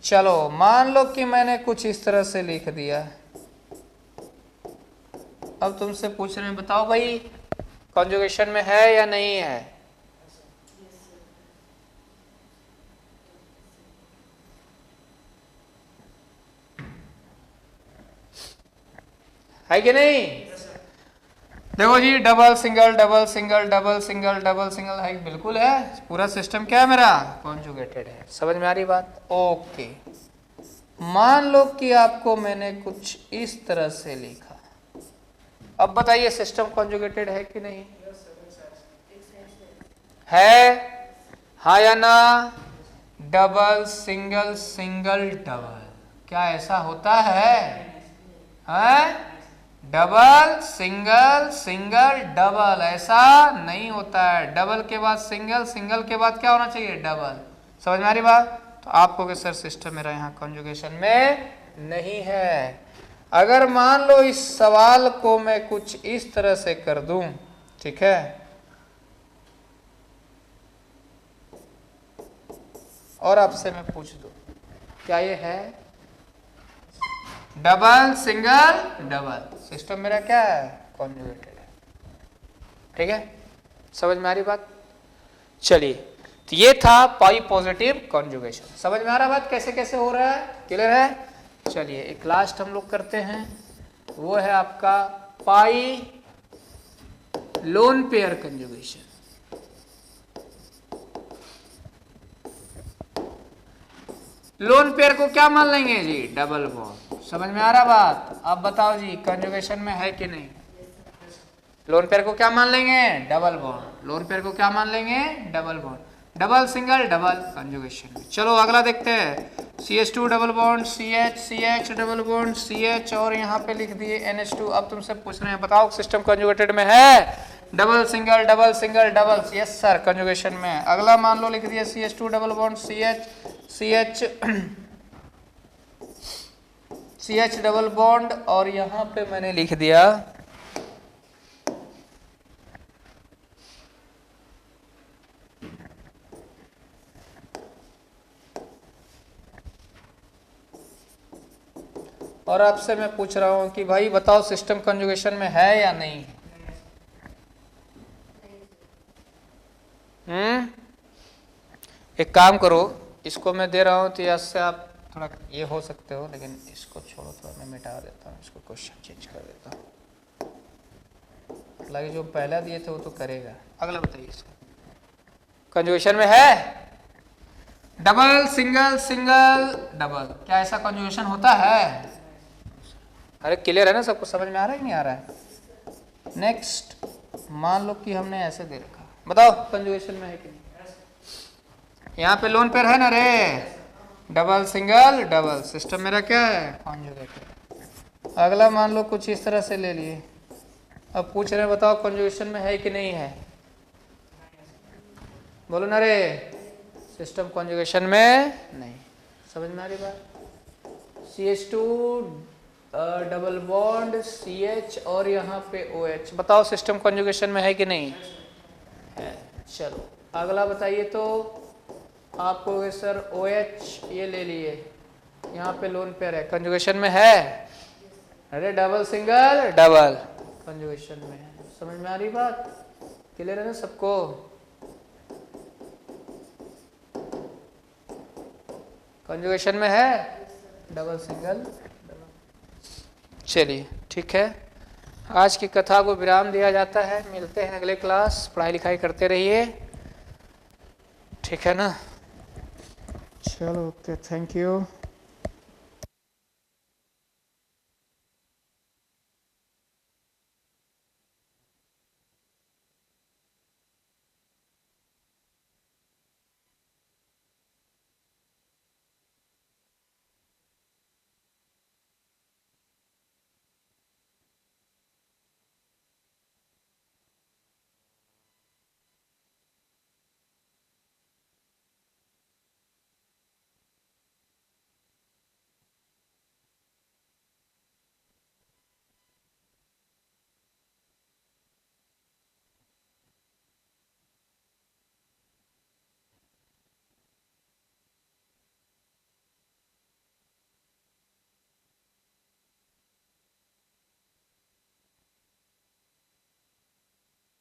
चलो मान लो कि मैंने कुछ इस तरह से लिख दिया, अब तुमसे पूछ रहे हैं बताओ भाई कॉन्जुगेशन में है या नहीं है? है कि नहीं? देखो जी, double single double single double single double single है, बिल्कुल है। पूरा सिस्टम क्या है मेरा? कॉन्जुगेटेड है। समझ में आ रही बात? ओके। मान लो कि आपको मैंने कुछ इस तरह से लिखा, अब बताइए सिस्टम कॉन्जुगेटेड है कि नहीं? है, हाँ या ना? डबल सिंगल सिंगल डबल, क्या ऐसा होता है? हैं? डबल सिंगल सिंगल डबल, ऐसा नहीं होता है। डबल के बाद सिंगल, सिंगल के बाद क्या होना चाहिए? डबल। समझ में आ रही बात? तो आपको कि सर सिस्टम मेरा यहाँ कॉन्जुगेशन में नहीं है। अगर मान लो इस सवाल को मैं कुछ इस तरह से कर दूं, ठीक है, और आपसे मैं पूछ दूं क्या ये है? डबल सिंगल डबल, सिस्टम मेरा क्या है? कॉन्जुगेटेड है। ठीक है, समझ में आ रही बात? चलिए, तो ये था पाई पॉजिटिव कॉन्जुगेशन। समझ में आ रहा बात कैसे कैसे हो रहा है? क्लियर है? चलिए एक लास्ट हम लोग करते हैं, वो है आपका pi lone pair conjugation. Lone pair को क्या मान लेंगे जी? Double bond. समझ में आ रहा बात? अब बताओ जी कंजुगेशन में है कि नहीं? लोन पेयर को क्या मान लेंगे? Double bond. लोन पेयर को क्या मान लेंगे? Double bond. Double single double conjugation में। चलो अगला देखते हैं, CH2 double bond CH, CH double bond CH और यहाँ पे लिख दिए NH2। अब तुमसे पूछ रहे हैं बताओ सिस्टम कंजुगेटेड में है? Double single double single double, yes sir conjugation में। अगला मान लो लिख दिया CH2 double bond CH double bond और यहाँ पे मैंने लिख दिया और आपसे मैं पूछ रहा हूं कि भाई बताओ सिस्टम कंजुगेशन में है या नहीं? एक काम करो, इसको मैं दे रहा हूं तो इससे आप थोड़ा ये हो सकते हो, लेकिन इसको छोड़ो, थोड़ा मैं मिटा देता हूँ, इसको क्वेश्चन चेंज कर देता हूँ। हालांकि जो पहला दिए थे वो तो करेगा। अगला बताइए, इसको कंजुगेशन में है? डबल सिंगल सिंगल डबल, क्या ऐसा कंजुगेशन होता है? अरे क्लियर है ना सबको? समझ में आ रहा है कि नहीं आ रहा है? नेक्स्ट मान लो कि हमने ऐसे दे रखा, बताओ कंजुगेशन में है कि नहीं? यहाँ पे लोन पेयर है ना रे, डबल सिंगल डबल, सिस्टम मेरा क्या है? कॉन्जुगेटेड। अगला मान लो कुछ इस तरह से ले लिए, अब पूछ रहे हैं बताओ कंजुगेशन में है कि नहीं है? बोलो ना रे, सिस्टम कंजुगेशन में नहीं। समझ में आ रही बात? CH2 डबल बॉन्ड CH और यहाँ पे OH, बताओ सिस्टम कंजुगेशन में है कि नहीं है? चलो अगला बताइए तो आप कहोगे सर OH ये ले लिए, यहाँ पे लोन पेयर है, कंजुगेशन में है? अरे डबल सिंगल डबल कंजुगेशन में है। समझ में आ रही बात? क्लियर है ना सबको? कंजुगेशन में है डबल सिंगल डबल। चलिए ठीक है, आज की कथा को विराम दिया जाता है, मिलते हैं अगले क्लास। पढ़ाई लिखाई करते रहिए, ठीक है ना? चलो ओके, थैंक यू।